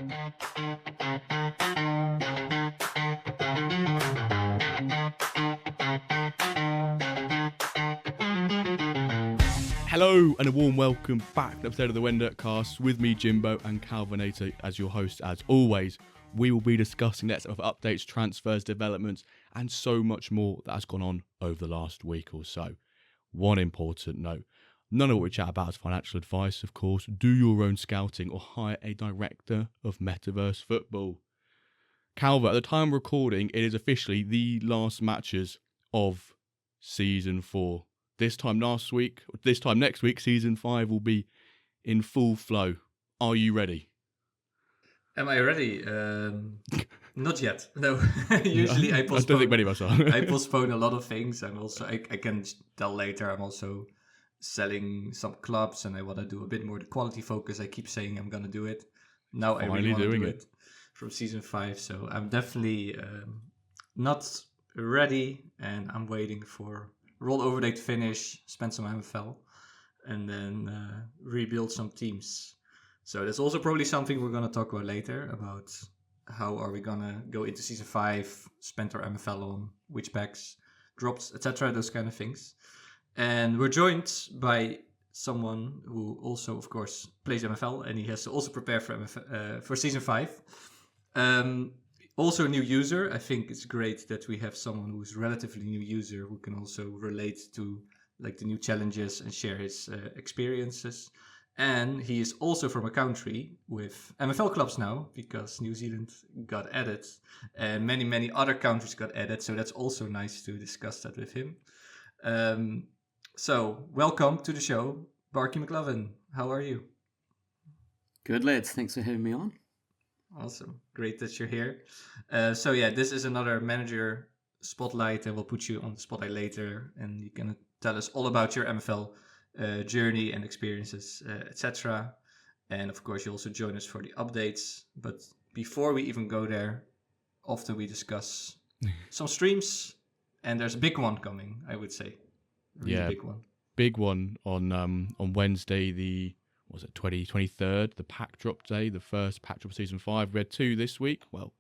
Hello and a warm welcome back to an episode of the WenDirkCast with me, Jimbo, and Calvinator as your host. As always, we will be discussing lots of updates, transfers, developments, and so much more that has gone on over the last week or so. One important note, none of what we chat about is financial advice, of course. Do your own scouting or hire a director of Metaverse football. Calva, at the time of recording, it is officially the last matches of Season 4. This time next week, Season 5 will be in full flow. Are you ready? Am I ready? Not yet. No. Usually I postpone. I don't think many of us are. I postpone a lot of things. I can tell later. I'm also selling some clubs, and I want to do a bit more the quality focus. I keep saying I'm gonna do it. Now I really want to do it from Season 5. So I'm definitely not ready, and I'm waiting for rollover date finish, spend some MFL, and then rebuild some teams. So that's also probably something we're going to talk about later, about how are we going to go into Season 5, spend our MFL on, which packs, drops, etc., those kind of things. And we're joined by someone who also, of course, plays MFL, and he has to also prepare for Season 5. Also a new user. I think it's great that we have someone who's relatively new user who can also relate to like the new challenges and share his experiences. And he is also from a country with MFL clubs now, because New Zealand got added and many, many other countries got added. So that's also nice to discuss that with him. So welcome to the show, BarkyMacLovin. How are you? Good, lads. Thanks for having me on. Awesome. Great that you're here. So this is another manager spotlight, and we'll put you on the spotlight later, and you can tell us all about your MFL journey and experiences, etc. And of course, you also join us for the updates. But before we even go there, often we discuss some streams, and there's a big one coming, I would say. Really big one. Big one on Wednesday, the 23rd, the pack drop day, the first pack drop of Season 5. We had 2 this week. Well,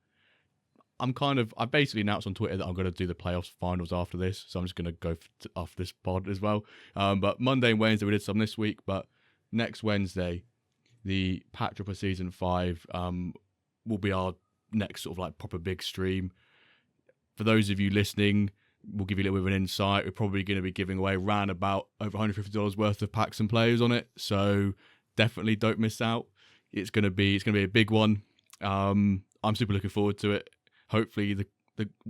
I basically announced on Twitter that I'm going to do the playoffs finals after this, so I'm just going to go after this pod as well. But Monday and Wednesday we did some this week, but next Wednesday, the pack drop of Season 5 will be our next sort of like proper big stream. For those of you listening, we'll give you a little bit of an insight. We're probably going to be giving away around about over $150 worth of packs and players on it, so definitely don't miss out. It's going to be a big one. I'm super looking forward to it. Hopefully the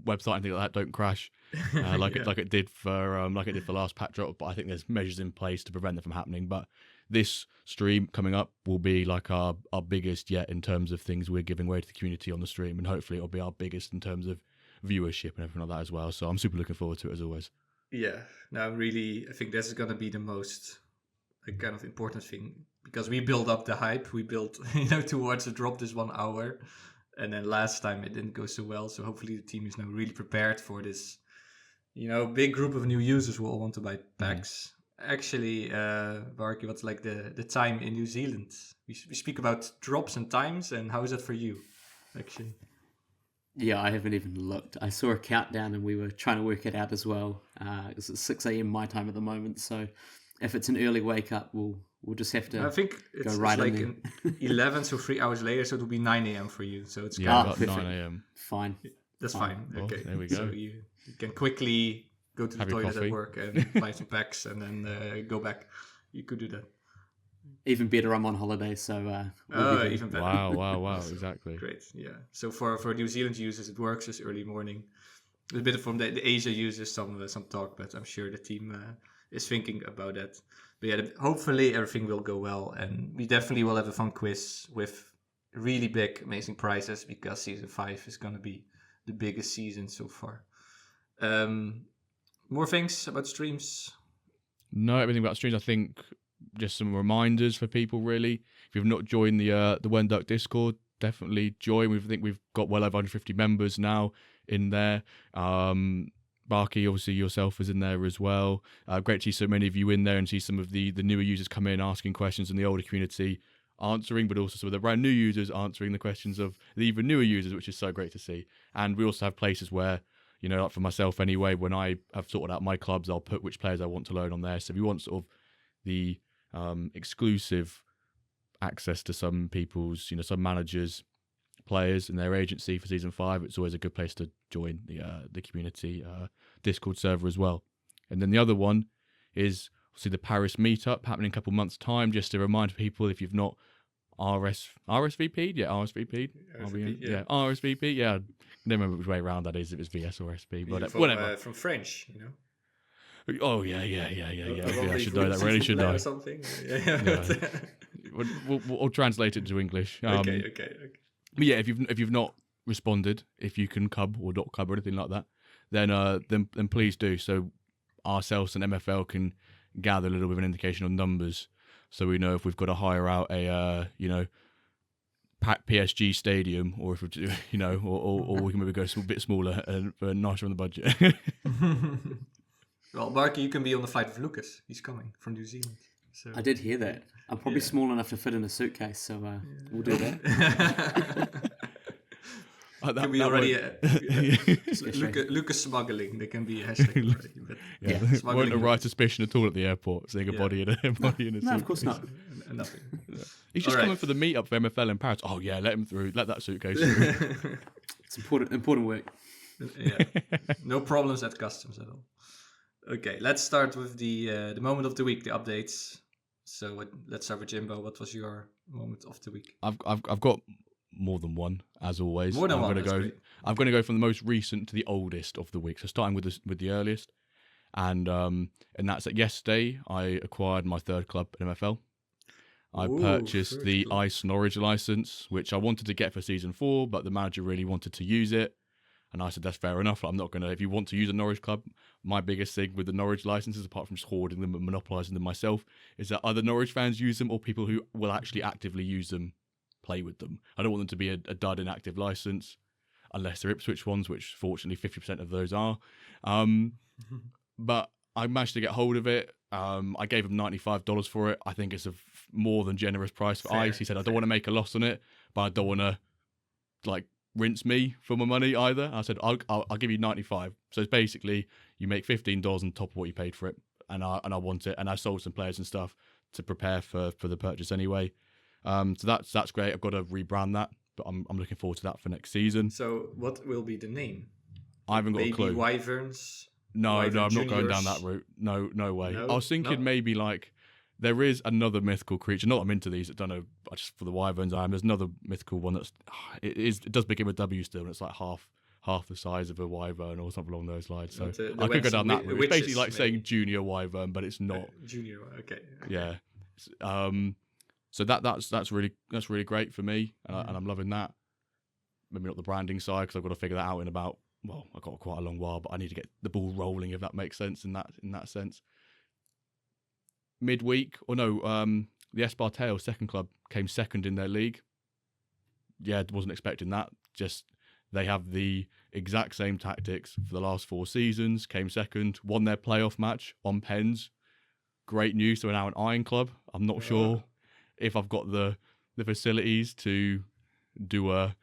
website and things like that don't crash like it did for last pack drop. But I think there's measures in place to prevent that from happening. But this stream coming up will be like our biggest yet in terms of things we're giving away to the community on the stream, and hopefully it'll be our biggest in terms of viewership and everything like that as well. So I'm super looking forward to it as always. Yeah, I think this is going to be the most kind of important thing, because we build up the hype. We built towards the drop this 1 hour, and then last time it didn't go so well. So hopefully the team is now really prepared for this big group of new users who all want to buy packs. Actually, Barky, what's like the time in New Zealand? We speak about drops and times, and how is that for you actually? Yeah, I haven't even looked. I saw a countdown and we were trying to work it out as well. It's at 6 a.m. my time at the moment, so if it's an early wake up, we'll just have to. I think it's right like 11, so 3 hours later, so it'll be 9 a.m. for you. So it's about 9 a.m. Fine. That's fine. Well, okay, there we go. So you can quickly go to the toilet at work and buy some packs, and then go back. You could do that. Even better, I'm on holiday, so even better. Wow, exactly. Great, yeah. So for New Zealand users, it works this early morning. A bit from the Asia users, some talk, but I'm sure the team is thinking about that. But yeah, hopefully everything will go well, and we definitely will have a fun quiz with really big, amazing prizes, because Season 5 is going to be the biggest season so far. More things about streams? No, everything about streams. I think just some reminders for people, really. If you've not joined the WenDirk Discord, definitely join. I think we've got well over 150 members now in there. Barky, obviously yourself is in there as well. Great to see so many of you in there and see some of the newer users come in asking questions in the older community. answering, but also some of the brand new users answering the questions of the even newer users, which is so great to see. And we also have places where, like for myself anyway, when I have sorted out my clubs, I'll put which players I want to learn on there. So if you want sort of the exclusive access to some people's, some managers, players and their agency for season 5, it's always a good place to join the community Discord server as well. And then the other one is obviously the Paris meetup happening in a couple months' time. Just to remind people, if you've not RSVP'd, RSVP, yeah. I don't remember which way around that is. If it's VS or SP, but whatever. From French, Oh yeah. I should know that. Really should know. Or something. We'll translate it to English. Okay. But yeah, if you've not responded, if you can cub or not cub or anything like that, then please do. So ourselves and MFL can gather a little bit of an indication on numbers, so we know if we've got to hire out a packed PSG stadium, or if we do, or we can maybe go a bit smaller and nicer on the budget. Well, Barky, you can be on the flight with Lucas. He's coming from New Zealand. So. I did hear that. I'm probably small enough to fit in a suitcase, so we'll do that. Can be already Lucas smuggling. There can be a hashtag already. But won't arise suspicion at all at the airport, seeing a body in a suitcase. No, of course not. Nothing. He's just coming for the meetup for MFL in Paris. Oh yeah, let him through. Let that suitcase through. It's important work. Yeah, no problems at customs at all. Okay, let's start with the moment of the week, the updates. So let's start with Jimbo. What was your moment of the week? I've got more than one, as always. More than one. I'm going to go from the most recent to the oldest of the week. So starting with the earliest, and that's that yesterday I acquired my third club at MFL. I purchased the Ice Norwich license, which I wanted to get for season 4, but the manager really wanted to use it. And I said, that's fair enough. I'm not going to, if you want to use a Norwich club, my biggest thing with the Norwich licenses, apart from just hoarding them and monopolising them myself, is that other Norwich fans use them, or people who will actually actively use them play with them. I don't want them to be a dud inactive license, unless they're Ipswich ones, which fortunately 50% of those are. But I managed to get hold of it. I gave him $95 for it. I think it's a more than generous price for Ice. He said, I don't want to make a loss on it, but I don't want to rinse me for my money either. I said, I'll give you $95. So it's basically you make $15 on top of what you paid for it, and I want it. And I sold some players and stuff to prepare for the purchase anyway. So that's great. I've got to rebrand that, but I'm looking forward to that for next season. So what will be the name? I haven't got a clue. Wyverns? No, I'm not Juniors? going down that route. No way. No? I was thinking maybe there is another mythical creature. Not that I'm into these. I don't know. Just for the Wyverns, there's another mythical one that's it does begin with W still, and it's like half the size of a Wyvern or something along those lines. So I could go down that route. It's basically like saying Junior Wyvern, but it's not. Junior. Okay. Yeah. So that's really great for me, and I'm loving that. Maybe not the branding side, because I've got to figure that out in about. Well, I've got quite a long while, but I need to get the ball rolling, if that makes sense in that sense. Midweek, the Espartale second club came second in their league. Yeah, wasn't expecting that. Just they have the exact same tactics for the last 4 seasons. Came second, won their playoff match on pens. Great news. They're now an Iron club. I'm not sure if I've got the facilities to do a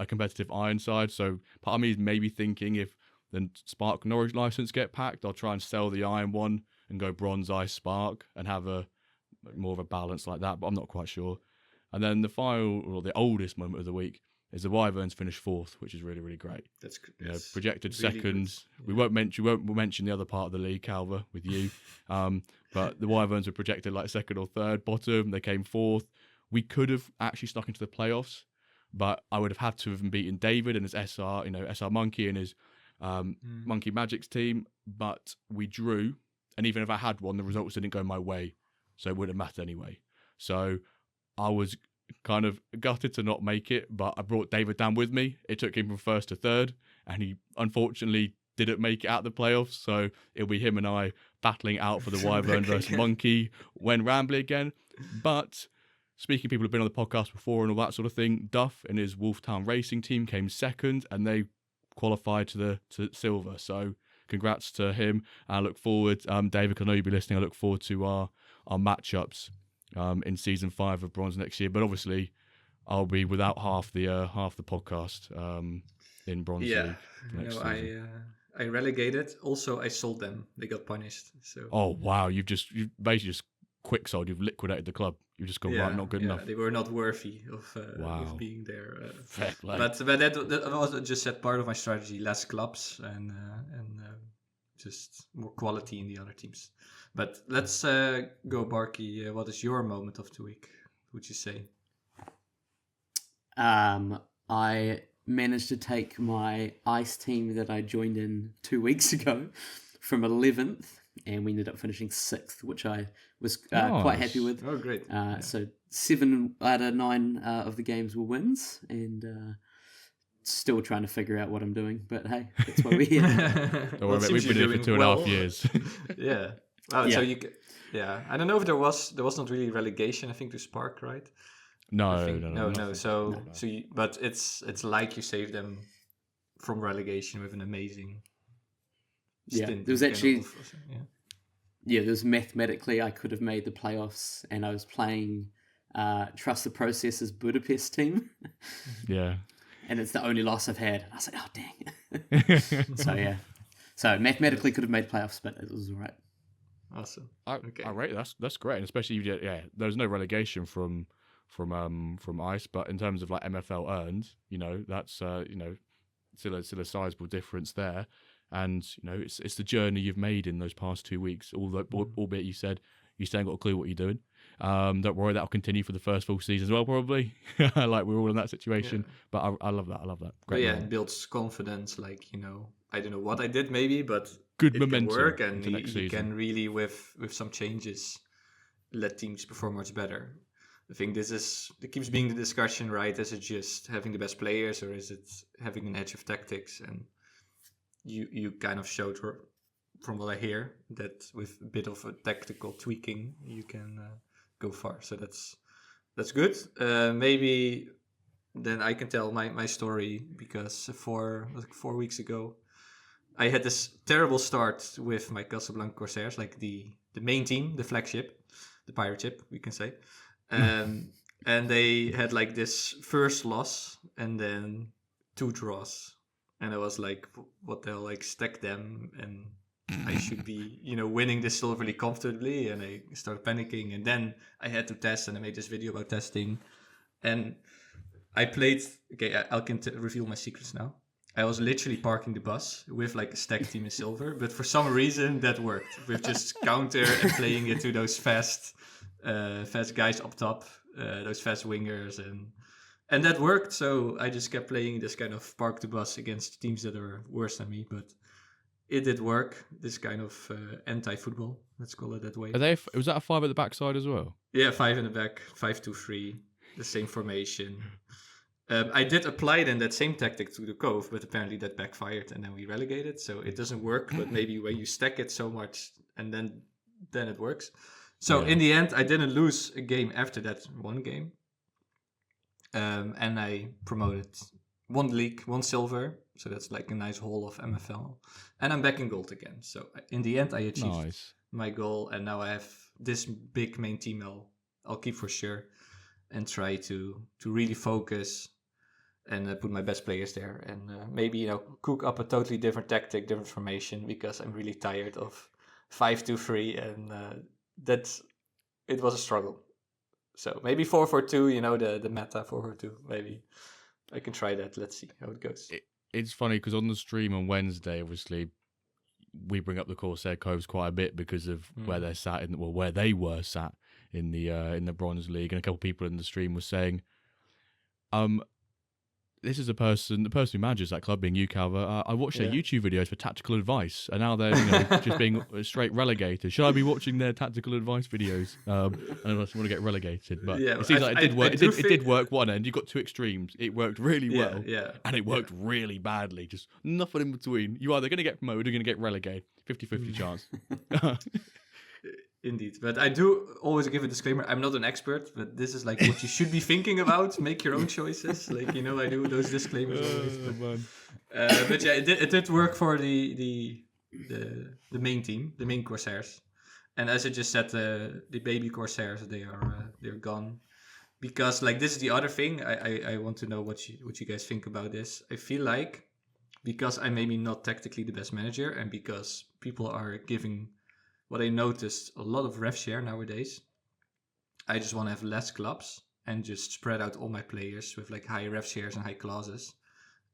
competitive Iron side. So part of me is maybe thinking if the Spark Norwich license get packed, I'll try and sell the Iron one and go Bronze, Ice, Spark, and have more of a balance like that. But I'm not quite sure. And then the final, or the oldest moment of the week, is the Wyverns finished 4th, which is really, really great. That's projected really seconds. Yeah. We won't mention the other part of the league, Calver, with you. But the Wyverns were projected like 2nd or 3rd bottom. They came 4th. We could have actually snuck into the playoffs, but I would have had to have beaten David and his SR Monkey and his Monkey Magic's team. But we drew, and even if I had won, the results didn't go my way, so it wouldn't have mattered anyway. So I was kind of gutted to not make it, but I brought David down with me. It took him from 1st to 3rd, and he unfortunately didn't make it out the playoffs. So it'll be him and I battling out for the Wyvern versus Monkey when Rambly again. But speaking of people who've been on the podcast before and all that sort of thing, Duff and his Wolftown Racing team came 2nd, and they qualified to silver. So congrats to him. I look forward, David, I know you'll be listening. I look forward to our matchups in season 5 of Bronze next year. But obviously, I'll be without half the podcast in Bronze League next season. I relegated. Also, I sold them. They got punished. So. Oh wow! You've basically just quick sold. You've liquidated the club. You've just gone right. Not good enough. They were not worthy of being there. Fair play. But that was just that part of my strategy: less clubs and just more quality in the other teams. But let's go, Barky. What is your moment of the week? Would you say? I managed to take my ice team that I joined in 2 weeks ago from 11th, and we ended up finishing 6th, which I was quite happy with. Oh, great. So 7 out of 9 of the games were wins, and still trying to figure out what I'm doing. But hey, that's why we're here. Don't worry about it. We've been here for 2.5 years. Yeah. Oh, yeah. So I don't know if there was not really relegation. I think to Spark, right? No. But it's like you saved them from relegation with an amazing. Stint. There was actually. There was mathematically I could have made the playoffs, and I was playing Trust the Process's Budapest team. Yeah. And it's the only loss I've had. I was like, oh dang. So mathematically could have made playoffs, but it was all right. Awesome. I rate that's great, and especially there's no relegation from ice, but in terms of like MFL earned, that's still a sizable difference there, and it's the journey you've made in those past 2 weeks. Albeit you said you still ain't got a clue what you're doing. Don't worry, that'll continue for the first full season as well, probably. Like we're all in that situation, but I love that. Great. But it builds confidence. Like I don't know what I did maybe, but good it momentum can work, and you can really with some changes let teams perform much better. I think it keeps being the discussion, right? Is it just having the best players, or is it having an edge of tactics? And you kind of showed, from what I hear, that with a bit of a tactical tweaking, you can go far. So that's good. Maybe then I can tell my story, because 4 weeks ago, I had this terrible start with my Casablanca Corsairs, like the main team, the flagship, the pirate ship, we can say. And they had like this first loss and then 2 draws. And I was like, what the hell, like stack them and I should be, winning this still really comfortably. And I started panicking, and then I had to test, and I made this video about testing. And I played, I can reveal my secrets now. I was literally parking the bus with like a stack team in silver, but for some reason that worked with just counter and playing it to those fast guys up top, those fast wingers, and that worked. So I just kept playing this kind of park the bus against teams that are worse than me, but it did work. This kind of anti-football, let's call it that way. Was that a 5 at the backside as well? Yeah, 5 in the back, 5-2-3, the same formation. I did apply then that same tactic to the Cove, but apparently that backfired, and then we relegated. So it doesn't work, but maybe when you stack it so much, and then it works. So in the end, I didn't lose a game after that one game. And I promoted 1 league, 1 silver. So that's like a nice haul of MFL. And I'm back in gold again. So in the end, I achieved my goal. And now I have this big main team I'll keep for sure. And try to really focus and put my best players there. And maybe, cook up a totally different tactic, different formation. Because I'm really tired of 5-2-3. And it was a struggle. So maybe 4-4-2, the meta 4-4-2. Maybe I can try that. Let's see how it goes. It's funny because on the stream on Wednesday, obviously, we bring up the Corsair Coves quite a bit because of where they're sat where they were sat in the Bronze League, and a couple of people in the stream were saying, this is the person who manages that club, being you, Calver. I watched their YouTube videos for tactical advice, and now they're just being straight relegated. Should I be watching their tactical advice videos? I don't want to get relegated, but it seems like it did work. It did work one end. You got 2 extremes. It worked really well, and it worked really badly. Just nothing in between. You're either going to get promoted or going to get relegated. 50-50 chance. Indeed, but I do always give a disclaimer. I'm not an expert, but this is like what you should be thinking about. Make your own choices. Like I do those disclaimers always. But it did work for the main team, the main Corsairs. And as I just said, the baby Corsairs, they are they're gone. Because like this is the other thing. I want to know what you guys think about this. I feel like because I'm maybe not tactically the best manager, and because people are giving what I noticed a lot of ref share nowadays, I just want to have less clubs and just spread out all my players with like high ref shares and high clauses,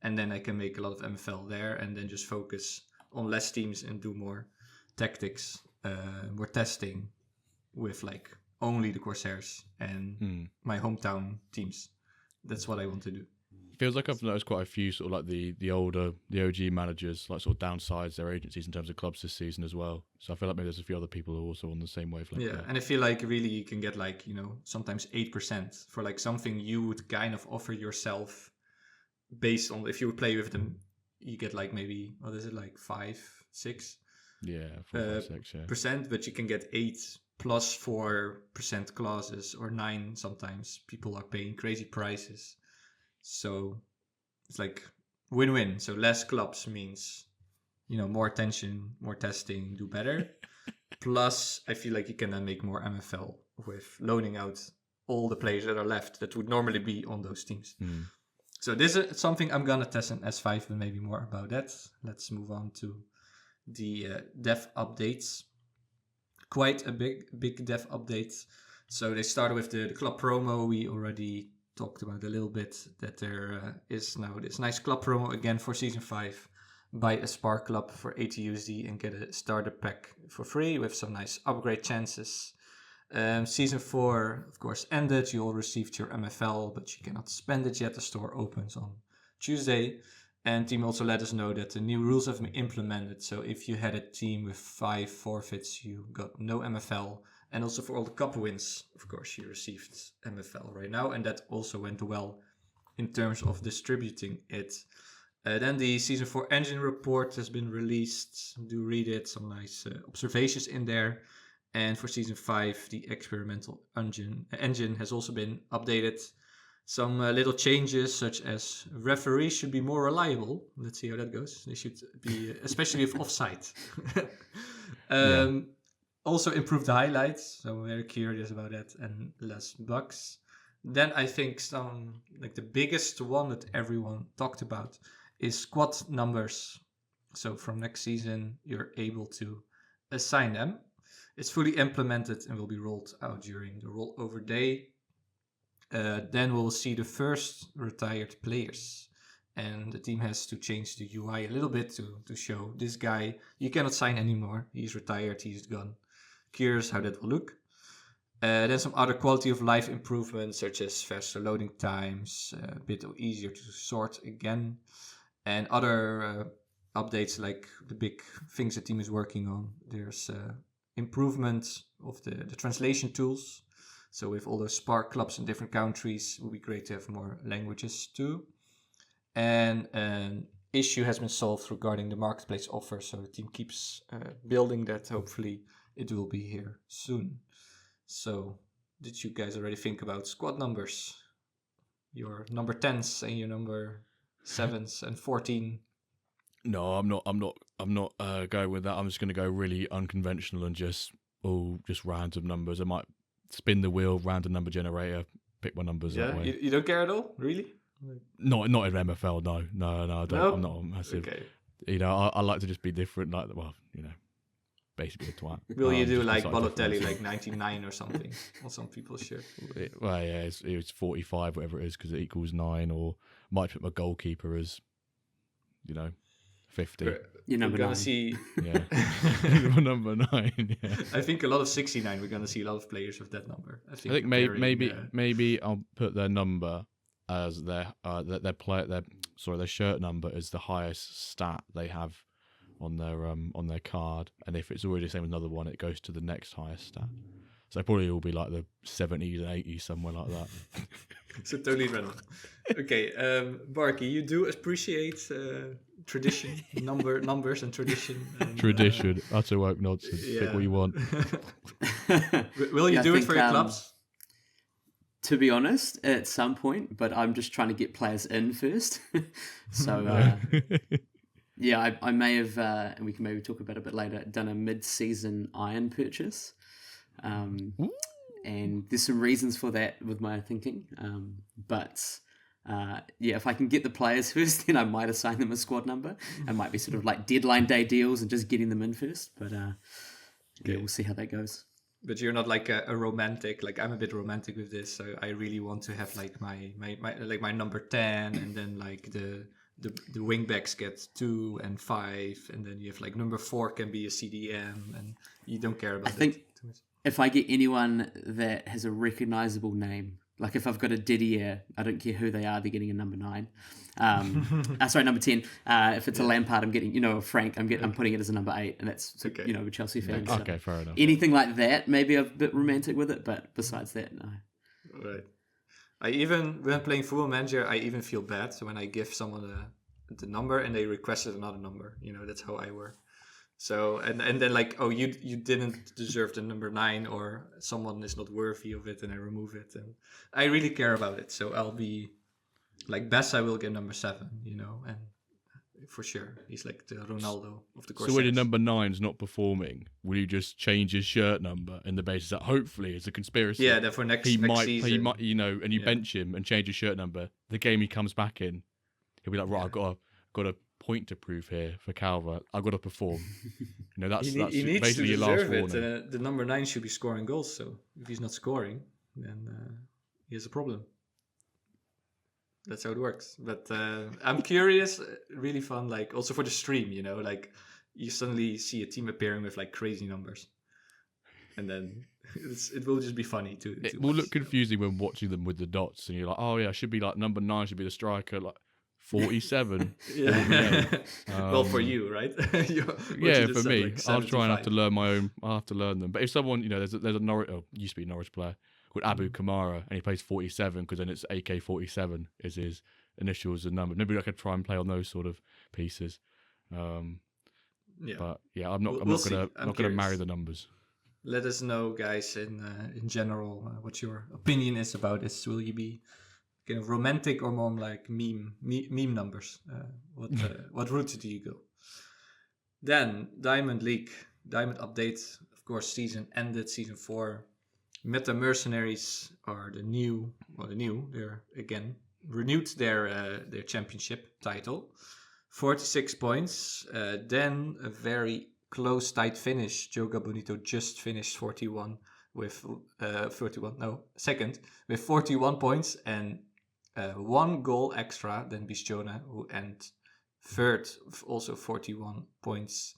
and then I can make a lot of MFL there, and then just focus on less teams and do more tactics, more testing with like only the Corsairs and my hometown teams. That's what I want to do. Feels like I've noticed quite a few sort of like the OG managers like sort of downsize their agencies in terms of clubs this season as well. So I feel like maybe there's a few other people who are also on the same wavelength. Yeah, and I feel like really you can get like, sometimes 8% for like something you would kind of offer yourself based on if you would play with them, you get like maybe, what is it, like 5, 6? Yeah, 4, 5, 6, yeah. Percent, but you can get 8 plus 4% clauses or 9 sometimes. People are paying crazy prices. So it's like win-win. So less clubs means, more attention, more testing, do better. Plus, I feel like you can then make more MFL with loaning out all the players that are left that would normally be on those teams. So this is something I'm going to test in S5, but maybe more about that. Let's move on to the dev updates. Quite a big dev update. So they started with the club promo. We already talked about a little bit that there is now this nice club promo again for Season 5. Buy a Spark Club for 80 USD and get a starter pack for free with some nice upgrade chances. Season 4, of course, ended. You all received your MFL, but you cannot spend it yet. The store opens on Tuesday. And team also let us know that the new rules have been implemented. So if you had a team with 5 forfeits, you got no MFL. And also for all the cup wins, of course, you received MFL right now. And that also went well in terms of distributing it. Then the Season 4 engine report has been released. Do read it. Some nice observations in there. And for Season 5, the experimental engine has also been updated. Some little changes, such as referees should be more reliable. Let's see how that goes. They should be, especially if offside. Also improved the highlights, so I'm very curious about that, and less bugs. Then I think the biggest one that everyone talked about is squad numbers. So from next season, you're able to assign them. It's fully implemented and will be rolled out during the rollover day. Then we'll see the first retired players. And the team has to change the UI a little bit to show this guy you cannot sign anymore. He's retired, he's gone. Curious how that will look. Then some other quality of life improvements, such as faster loading times, a bit easier to sort again. And other updates like the big things the team is working on. There's improvement of the translation tools. So with all those Spark clubs in different countries, it would be great to have more languages too. And an issue has been solved regarding the marketplace offer. So the team keeps building that. Hopefully it will be here soon. So did you guys already think about squad numbers? Your number 10s and your number 7s and 14? No, I'm not going with that. I'm just going to go really unconventional and just random numbers. I might spin the wheel, random number generator, pick my numbers that way. You don't care at all, really? Not in MFL. No, I don't. No? I'm not massive. Okay. I like to just be different. Like, basically a twat. Will you do like Balotelli, like 99 or something? Or some people should. Well, yeah, it's 45, whatever it is, because it equals 9. Or might put my goalkeeper as, 50. You're number 9. See. Yeah, number 9. Yeah. I think a lot of 69. We're gonna see a lot of players with that number. I think maybe I'll put their number as their shirt number as the highest stat they have on their card, and if it's already the same as another one, it goes to the next highest stat. So probably will be like the 70s and 80s, somewhere like that. So totally random. Okay, Barky, you do appreciate tradition, numbers and tradition. And, tradition, utter woke nonsense. Yeah. Pick what you want. Will you do it for your clubs? To be honest, at some point, but I'm just trying to get players in first. So, I may have, and we can maybe talk about it a bit later, done a mid-season iron purchase. and there's some reasons for that with my thinking. But if I can get the players first, then I might assign them a squad number. I might be sort of like deadline day deals and just getting them in first. But we'll see how that goes. But you're not like a romantic. Like I'm a bit romantic with this, so I really want to have like my number 10, and then like the wingbacks get 2 and 5, and then you have like number 4 can be a CDM, and you don't care about. I think if I get anyone that has a recognizable name, like if I've got a Didier, I don't care who they are, they're getting a number 9. Number 10. If it's a Lampard, I'm getting, a Frank, I'm putting it as a number 8, and that's, a Chelsea fan. Okay, so fair enough. Anything like that, maybe I'm a bit romantic with it, but besides that, no. Right. When playing Football Manager, I even feel bad. So when I give someone the number and they requested another number, that's how I work. So and then like, oh, you didn't deserve the number 9, or someone is not worthy of it, and I remove it. And I really care about it. So I'll be like best. I will get number 7, and for sure he's like the Ronaldo of the Corsairs. So when your number 9's not performing, will you just change his shirt number in the basis that hopefully it's a conspiracy? Yeah, that for next season. He might, and you bench him and change his shirt number. The game he comes back in, he'll be like, right, I've got a point to prove here for Calvert. I've got to perform. That's he basically your last warning. The number 9 should be scoring goals. So if he's not scoring, then he has a problem. That's how it works. But I'm curious, really fun. Like also for the stream, like you suddenly see a team appearing with like crazy numbers, and then it will just be funny too. It will look confusing when watching them with the dots, and you're like, oh yeah, should be like number 9 should be the striker, like 47. Well, for you, right? For me, like I'll try and have to learn my own. I'll have to learn them. But if someone, there's a Norwich, used to be a Norwich player called Abu Kamara, and he plays 47 because then it's AK-47 is his initials and number. Maybe I could try and play on those sort of pieces. But yeah, I'm not gonna marry the numbers. Let us know, guys, in general, what your opinion is about this. Will you be kind of romantic or more like meme numbers? What route do you go? Then Diamond League, Diamond update. Of course, season ended, season 4. Meta Mercenaries are they're again renewed their championship title. 46 points. Then a very close tight finish. Joga Bonito just finished 41 with second with 41 points and 1 goal extra than Bisjona, who ended third, also 41 points.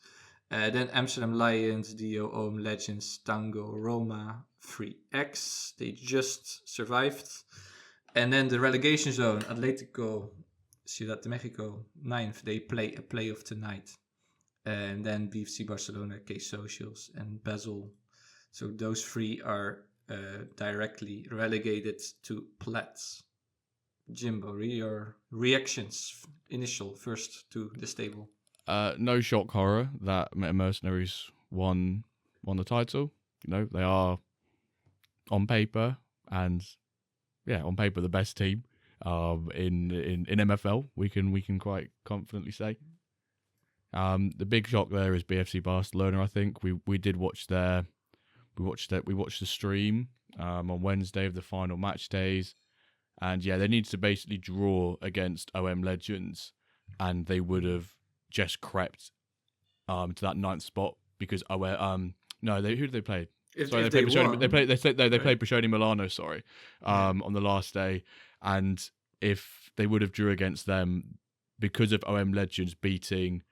Then Amsterdam Lions, Dio, Ohm, Legends, Tango, Roma, 3X. They just survived. And then the relegation zone, Atletico, Ciudad de Mexico, 9th. They play a playoff tonight. And then BFC Barcelona, K Socials, and Basel. So those 3 are directly relegated to Platts. Jimbo, your reactions, initial, first to this table? No shock horror that Meta Mercenaries won the title. They are on paper the best team in MFL. We can quite confidently say. The big shock there is BFC Barcelona. I think we did watch we watched the stream on Wednesday of the final match days, and they needed to basically draw against OM Legends, and they would have just crept to that 9th spot because who did they play? They played Bresciani Milano. On the last day, and if they would have drew against them because of OM Legends beating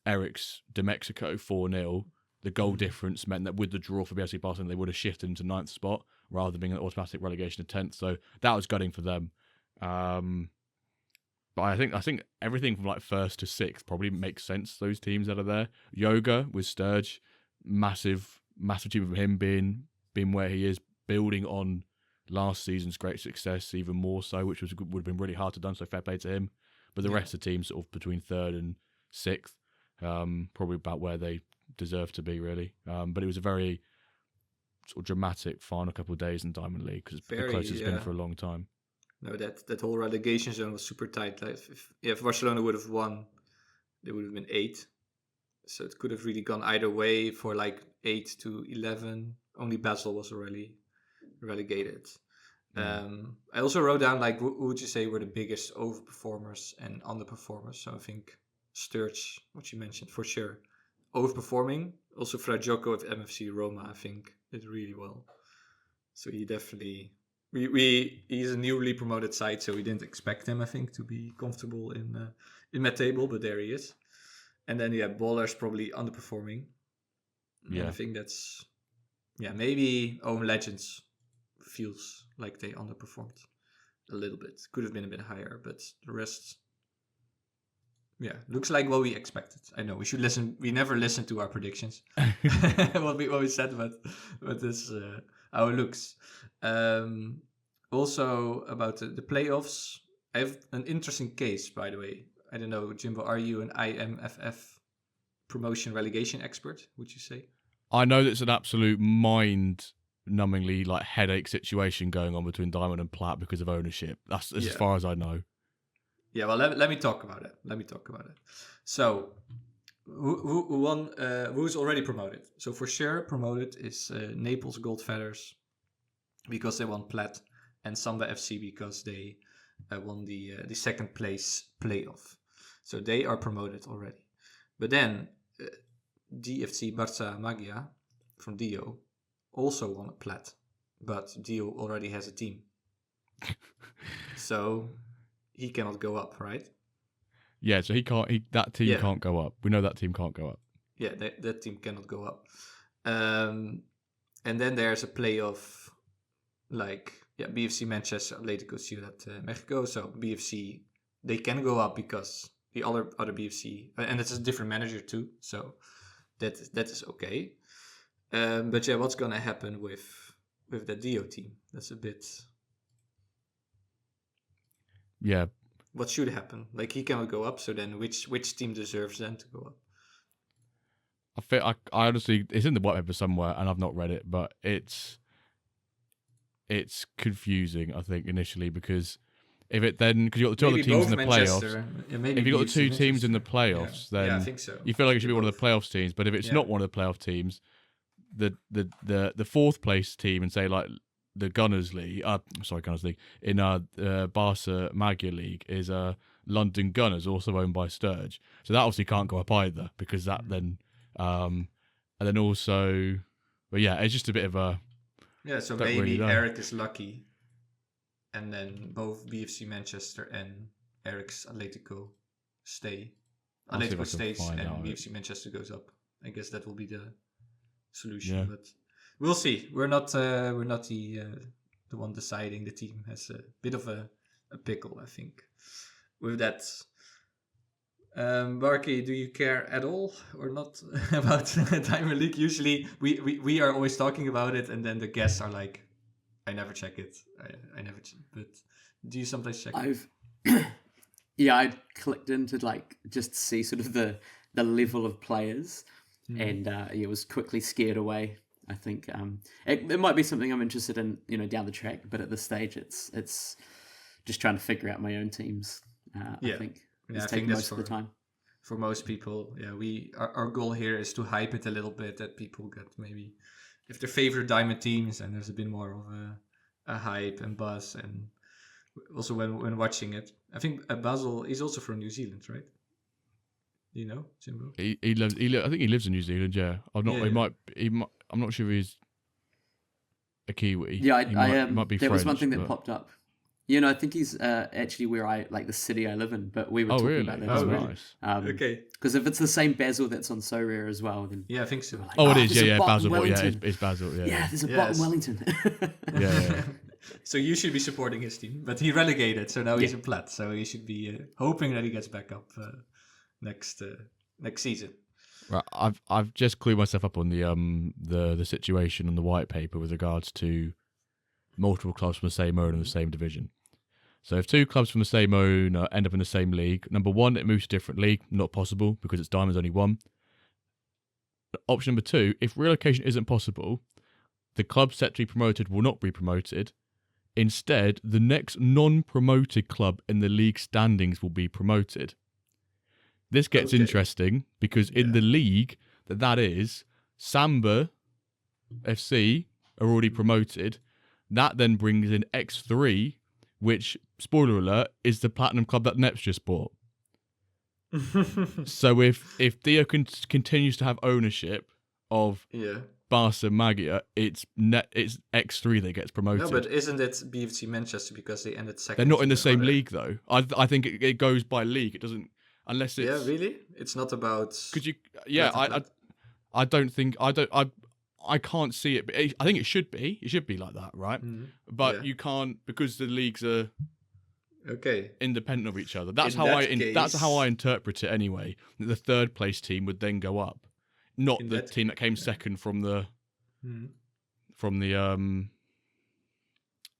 Eric's de Mexico 4-0, the goal difference meant that with the draw for BFC Barcelona, they would have shifted into 9th spot rather than being an automatic relegation to 10th. So that was gutting for them. But I think everything from like 1st to 6th probably makes sense. Those teams that are there. Yoga with Sturge, massive achievement for him being where he is, building on last season's great success even more so, which would have been really hard to done. So fair play to him. But the rest of the teams sort of between 3rd and 6th, probably about where they deserve to be really. But it was a very sort of dramatic final couple of days in Diamond League because it's the closest it's been for a long time. No, that whole relegation zone was super tight. Like if Barcelona would have won, they would have been 8. So it could have really gone either way for like 8 to 11. Only Basel was already relegated. I also wrote down like who would you say were the biggest overperformers and underperformers. So I think Sturge, what you mentioned for sure, overperforming. Also Frajoko of MFC Roma, I think did really well. So he definitely he's a newly promoted side, so we didn't expect him, I think, to be comfortable in mid-table, but there he is. And then Baller's probably underperforming. Yeah, and I think that's maybe Own Legends feels like they underperformed a little bit. Could have been a bit higher, but the rest, looks like what we expected. I know we should listen. We never listen to our predictions. what we said about this how it looks. Also about the playoffs, I have an interesting case, by the way. I don't know, Jimbo, are you an IMFF promotion relegation expert, would you say? I know that's an absolute mind-numbingly like headache situation going on between Diamond and Plat because of ownership. That's as far as I know. Yeah, well, let me talk about it. So, who won? Who's already promoted? So for sure, promoted is Naples Gold Feathers because they won Plat, and Samba FC because they won the second place playoff. So they are promoted already. But then DFC Barça Magia from Dio also won a Plat, but Dio already has a team. So he cannot go up, right? Yeah, so that team can't go up. We know that team can't go up. Yeah, that team cannot go up. And then there's a playoff like BFC Manchester, Atletico Ciudad Mexico. So BFC, they can go up because the other BFC, and it's a different manager too. So that is okay. But what's gonna happen with the Dio team? That's a bit. Yeah. What should happen? Like he cannot go up. So then, which team deserves then to go up? I honestly, it's in the white paper somewhere, and I've not read it, but it's confusing. I think initially because if it then because you got the two other teams in the playoffs. If you got the two teams in the playoffs, then I think so. You feel like it should be one of the playoffs teams. But if it's not one of the playoff teams, the fourth place team and say like the Gunners League, in Barca Magia League is London Gunners, also owned by Sturge. So that obviously can't go up either because that then, and then also, but it's just a bit of a. Yeah, so maybe really Eric is lucky, and then both BFC Manchester and Eric's Atletico stay. Atletico stays and BFC Manchester goes up. I guess that will be the solution, but we'll see. We're not the one deciding. The team has a bit of a pickle, I think, with that. Barky, do you care at all or not about Diamond League? Usually we are always talking about it, and then the guests are like, I never check it. I never check. But do you sometimes check it? I clicked into like just see sort of the level of players, and it was quickly scared away. I think it might be something I'm interested in, down the track, but at this stage it's just trying to figure out my own teams. I think. I think that's most of the time. For most people, our goal here is to hype it a little bit, that people get maybe if their favorite Diamond teams, and there's a bit more of a hype and buzz, and also when watching it. I think Basil is also from New Zealand, right? You know, Jimbo? I think he lives in New Zealand. Yeah, I'm not. I'm not sure if he's a Kiwi. Yeah, he might be there French, was one thing that popped up. I think he's actually where I like the city I live in, but we were talking about that as well. Nice. Okay. Because if it's the same Basil that's on So Rare as well, then I think so. Like, it is. Yeah, Basil. It's Basil. Yeah, there's a bot in Wellington. yeah. So you should be supporting his team, but he relegated, so now he's in Plat. So he should be hoping that he gets back up next season. Right, I've just clued myself up on the situation on the white paper with regards to multiple clubs from the same owner in the same division. So if two clubs from the same owner end up in the same league, number one, it moves to a different league. Not possible because it's Diamond's only one. Option number two, if relocation isn't possible, the club set to be promoted will not be promoted. Instead, the next non-promoted club in the league standings will be promoted. This gets interesting because in the league that is, Samba FC are already promoted. That then brings in X3, which, spoiler alert, is the platinum club that Neps just bought. So if Dio continues to have ownership of Barca Magia, it's X3 that gets promoted. No, but isn't it BFC Manchester because they ended second? They're not in the same league though. I think it goes by league. It doesn't unless it's really. It's not about. Could you? Yeah, I don't think I can't see it. But I think it should be. It should be like that, right? Mm-hmm. But you can't because the leagues are independent of each other. That's that's how I interpret it anyway. The third place team would then go up, not the team that came second from the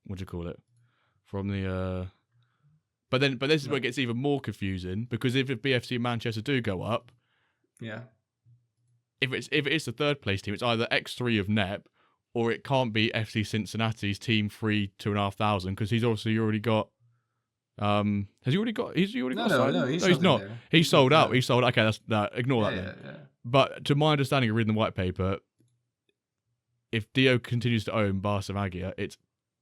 what do you call it? From the but this is where it gets even more confusing because if BFC Manchester do go up, if it's the third place team, it's either X3 of NEP or it can't be FC Cincinnati's team 2,500 because he's obviously already got. Has he already got? He's got. No, he's not. He's sold out. He's sold. Okay, ignore that. Then. Yeah. But to my understanding of reading the white paper, if Dio continues to own Barca Magia, it's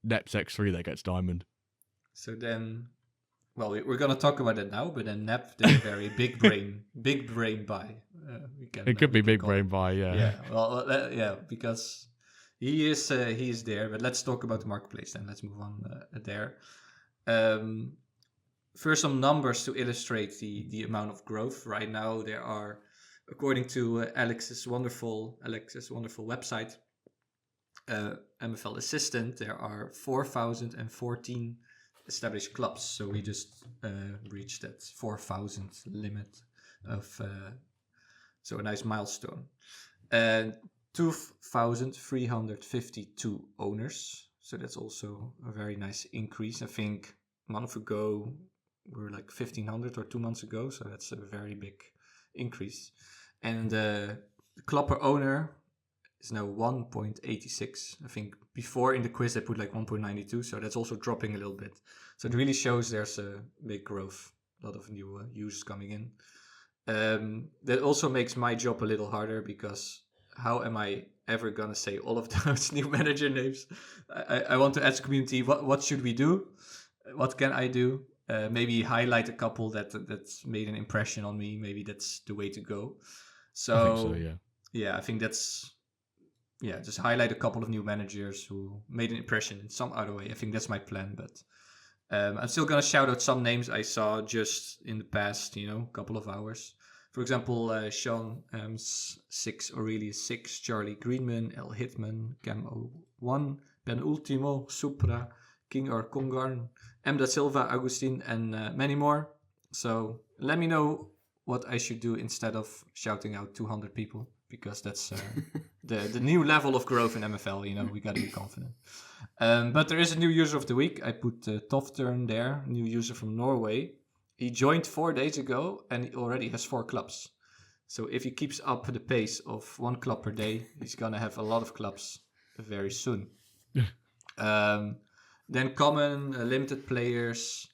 NEP's X3 that gets diamond. So then, well, we're gonna talk about it now. But then NEP did a very big brain buy. It could be big brain buy. Yeah. Yeah. Well, because he is there. But let's talk about the marketplace then. Let's move on there. First, some numbers to illustrate the amount of growth. Right now, there are, according to Alex's wonderful website, MFL Assistant, there are 4,014 established clubs. So we just reached that 4,000 limit of, so a nice milestone. And 2,352 owners. So that's also a very nice increase. I think a month ago we were like 1,500 or 2 months ago. So that's a very big increase. And the club per owner is now 1.86. I think before in the quiz they put like 1.92. So that's also dropping a little bit. So it really shows there's a big growth. A lot of new users coming in. That also makes my job a little harder because how am I ever gonna say all of those new manager names? I want to ask the community what should we do? What can I do? Maybe highlight a couple that's made an impression on me. Maybe that's the way to go. So, I think so, yeah. Yeah, I think that's just highlight a couple of new managers who made an impression in some other way. I think that's my plan, but I'm still gonna shout out some names I saw just in the past, couple of hours. For example, Sean 6, Aurelius 6, Charlie Greenman, El Hitman, Cam 01, Ben Ultimo, Supra, King or Kongarn, M. Da Silva, Agustin, and many more. So let me know what I should do instead of shouting out 200 people, because that's the new level of growth in MFL. We got to be confident. But there is a new user of the week. I put Toftern there, new user from Norway. He joined 4 days ago and he already has 4 clubs. So if he keeps up the pace of 1 club per day, he's going to have a lot of clubs very soon. Then common, limited players.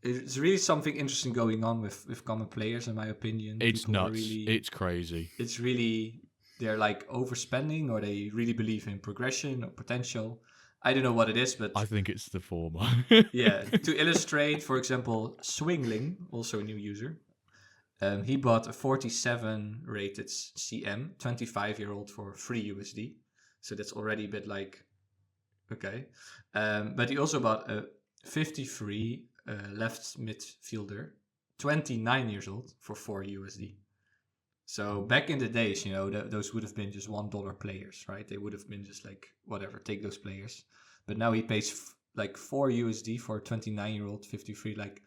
It's really something interesting going on with common players, in my opinion. It's nuts. It's crazy. It's really, they're like overspending or they really believe in progression or potential. I don't know what it is, but I think it's the former. Yeah, to illustrate, for example, Swingling, also a new user. He bought a 47 rated CM, 25-year-old for $3. So that's already a bit like, okay. But he also bought a 53 left midfielder, 29 years old for $4. So back in the days, those would have been just $1 players, right? They would have been just like, whatever, take those players. But now he pays like $4 for a 29-year-old 53. Like,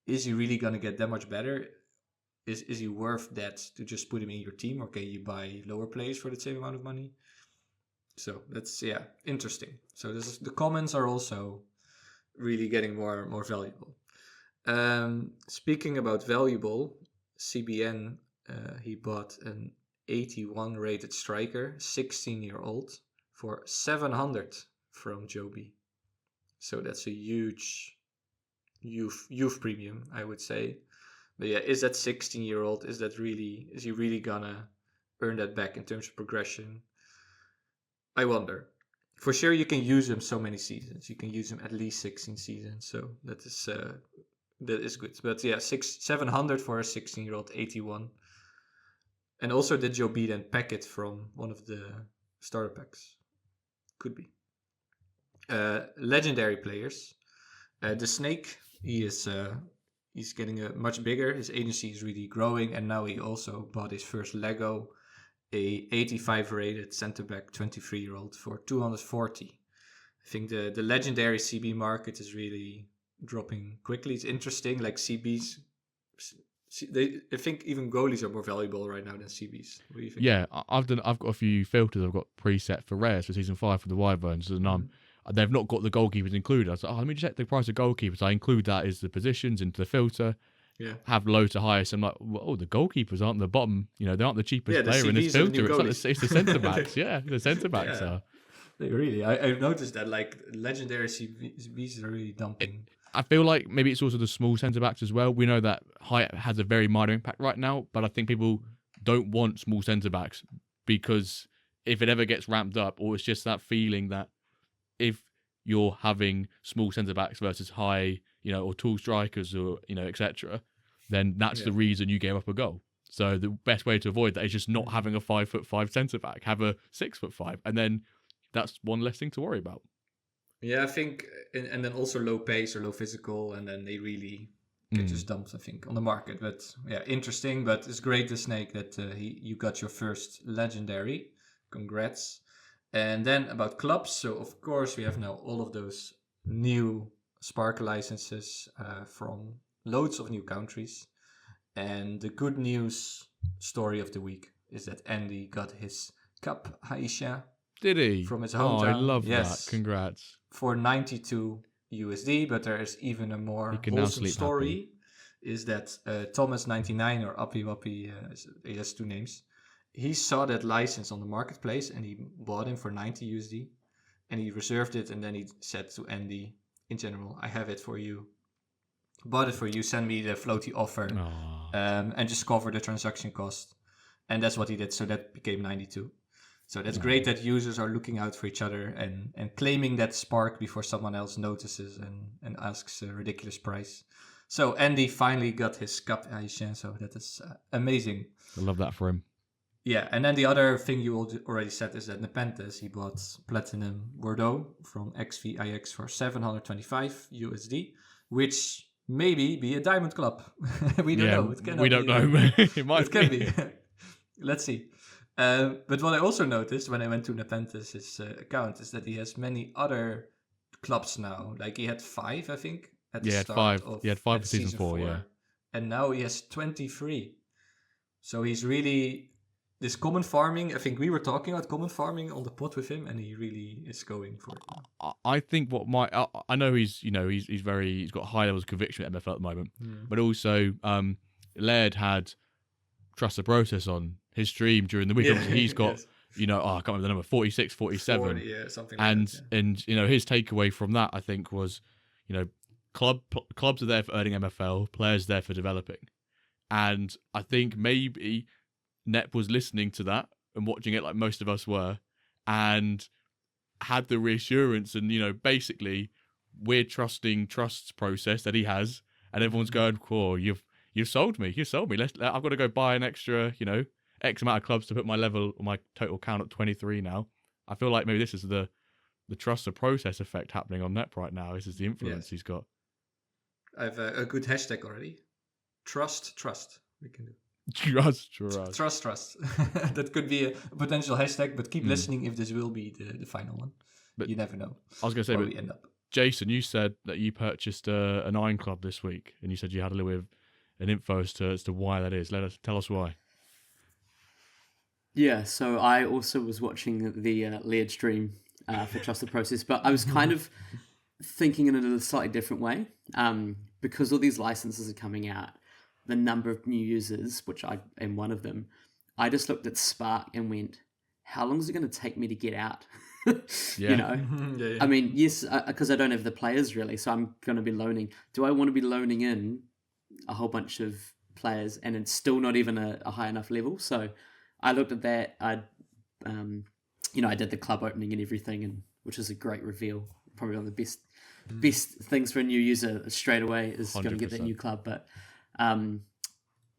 is he really going to get that much better? Is he worth that to just put him in your team? Or can you buy lower players for the same amount of money? So that's, interesting. So the comments are also really getting more valuable. Speaking about valuable, CBN, he bought an 81 rated striker, 16-year-old, for 700 from Joby. So that's a huge youth premium, I would say. But yeah, is that 16-year-old, is he really gonna earn that back in terms of progression? I wonder. for sure you can use him so many seasons. You can use him at least 16 seasons. So that is good. But yeah, 700 for a 16-year-old 81. And also the Joe Biden packet from one of the starter packs. Could be. Legendary players. The Snake, he's getting much bigger. His agency is really growing, and now he also bought his first Lego, a 85 rated center back 23-year-old for 240. I think the legendary CB market is really dropping quickly. It's interesting, like CBs. I think even goalies are more valuable right now than CBs. What do you think? Yeah, I've got a few filters I've got preset for rares for season 5 for the Wyverns, and they've not got the goalkeepers included. I was like, let me check the price of goalkeepers. I include that as the positions into the filter. Yeah. Have low to highest. I'm like, well, the goalkeepers aren't the bottom. They aren't the cheapest player in this filter. It's the centre backs. Yeah, the centre backs are. Really, I've noticed that like legendary CBs are really dumping. I feel like maybe it's also the small centre backs as well. We know that height has a very minor impact right now, but I think people don't want small centre backs because if it ever gets ramped up, or it's just that feeling that if you're having small centre backs versus high, or tall strikers, or etc., then that's the reason you gave up a goal. So the best way to avoid that is just not having a 5'5" centre back, have a 6'5", and then that's one less thing to worry about. Yeah, I think, and then also low pace or low physical, and then they really get just dumped, I think, on the market. But yeah, interesting. But it's great, the Snake, that you got your first legendary. Congrats. And then about clubs. So of course we have now all of those new Spark licenses from loads of new countries. And the good news story of the week is that Andy got his Cup Haisha. Did he? From his hometown. Oh, I love that. Congrats. For 92 USD, but there is even a more wholesome story. Happy. Is that Thomas99 or Appy Wappy, he has two names. He saw that license on the marketplace and he bought him for 90 USD. And he reserved it, and then he said to Andy, in general, I have it for you. Bought it for you, send me the floaty offer. And just cover the transaction cost. And that's what he did, so that became 92. So that's great that users are looking out for each other and claiming that spark before someone else notices and asks a ridiculous price. So Andy finally got his Cup Haisha, so that is amazing. I love that for him. Yeah, and then the other thing you already said is that Nepenthes, he bought Platinum Bordeaux from XVIX for 725 USD, which maybe be a diamond club. We don't know. We don't know. It might it can be. Let's see. But what I also noticed when I went to Nepenthes' account is that he has many other clubs now. Like he had 5, I think, at the start of he had 5 for season 4, yeah. And now he has 23. So he's really... This common farming, I think we were talking about common farming on the pod with him, and he really is going for it now. I think I know he's got high levels of conviction at MFL at the moment, but also Laird had Trust the Process on his stream during the week. Yeah, he's got I can't remember the number, 46, 47, 40, something like that. And his takeaway from that, I think, was clubs are there for earning MFL, players there for developing, and I think maybe Nep was listening to that and watching it like most of us were, and had the reassurance and basically we're trusting Trust's process that he has, and everyone's going, "Cool, you've sold me. I've got to go buy an extra X amount of clubs to put my total count at 23 now." I feel like maybe this is the Trust the Process effect happening on Nep right now. This is the influence he's got. I have a good hashtag already. Trust. We can do. Trust. That could be a potential hashtag, but keep listening if this will be the final one. But you never know. I was going to say, where we end up. Jason, you said that you purchased an Iron Club this week, and you said you had a little bit of an info as to why that is. Tell us why. Yeah, so I also was watching the Laird stream for Trust the Process, but I was kind of thinking in a slightly different way. Because all these licenses are coming out, the number of new users, which I am one of them, I just looked at Spark and went, how long is it going to take me to get out? Yeah. I mean, yes, because I don't have the players really, so I'm going to be loaning. Do I want to be loaning in a whole bunch of players and it's still not even a high enough level? So I looked at that. I did the club opening and everything and which is a great reveal. Probably one of the best things for a new user straight away is going to get that new club. But I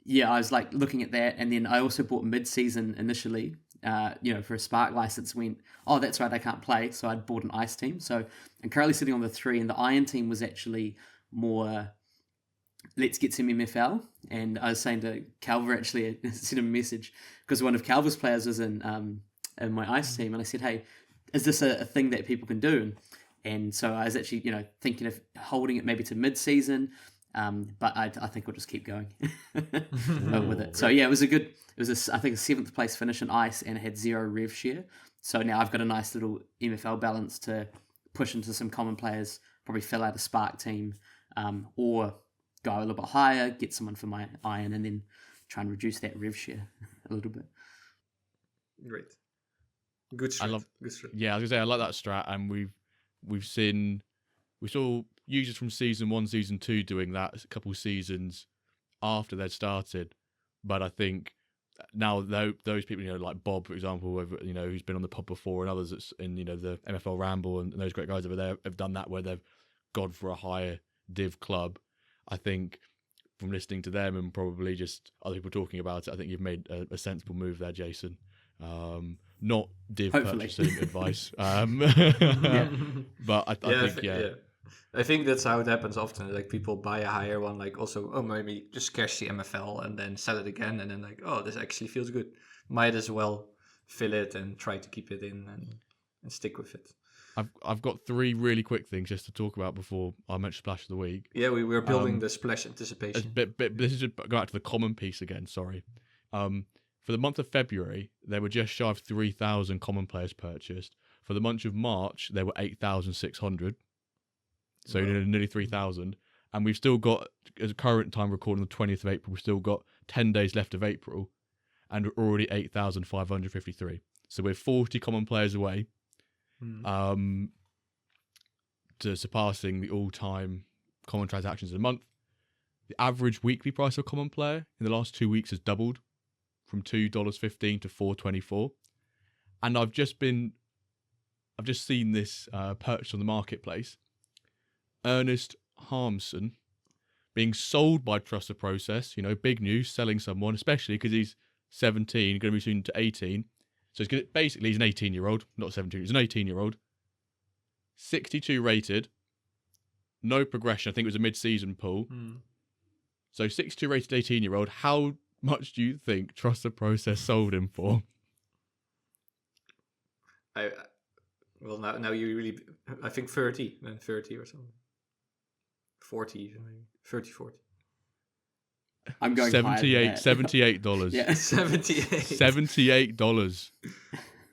was like looking at that, and then I also bought mid-season initially. For a Spark license, went, oh, that's right, I can't play. So I'd bought an Ice team. So I'm currently sitting on the 3, and the Iron team was actually more, let's get some MFL. And I was saying to Calver, actually, I sent him a message, because one of Calver's players was in my Ice team. And I said, hey, is this a thing that people can do? And so I was actually, thinking of holding it maybe to mid-season. But I think we'll just keep going with it. So yeah, it was I think a 7th place finish in Ice, and it had 0 rev share. So now I've got a nice little MFL balance to push into some common players, probably fill out a Spark team, or go a little bit higher, get someone for my Iron, and then try and reduce that rev share a little bit. Great. Good strat. Good strat. Yeah, I was gonna say I like that strat, and we saw users from season 1, season 2 doing that a couple seasons after they'd started. But I think now those people, like Bob, for example, who's been on the pod before, and others that's in the MFL Ramble and those great guys over there have done that, where they've gone for a higher div club. I think from listening to them and probably just other people talking about it, I think you've made a sensible move there, Jason. Not div purchasing advice, but I think I think that's how it happens often. Like people buy a higher one, like also, maybe just cash the MFL and then sell it again, and then like, oh, this actually feels good. Might as well fill it and try to keep it in and stick with it. I've got 3 really quick things just to talk about before I mention Splash of the Week. Yeah, we were building the Splash anticipation. But this is just go back to the common piece again. Sorry. For the month of February, there were just shy of 3,000 common players purchased. For the month of March, there were 8,600. So nearly 3,000. And we've still got, as a current time recording the 20th of April, we've still got 10 days left of April, and we're already 8,553. So we're 40 common players away to surpassing the all-time common transactions in a month. The average weekly price of common player in the last 2 weeks has doubled from $2.15 to $4.24. And I've just seen this purchased on the marketplace. Ernest Harmson being sold by Trust the Process, big news, selling someone, especially because he's 17, going to be soon to 18. So he's an 18-year-old, not 17, he's an 18-year-old. 62 rated, no progression. I think it was a mid-season pool. So 62 rated 18-year-old, how much do you think Trust the Process sold him for? Now you really, I think 30 or something. 40 even, maybe 40. I'm going $78. Yeah, $78.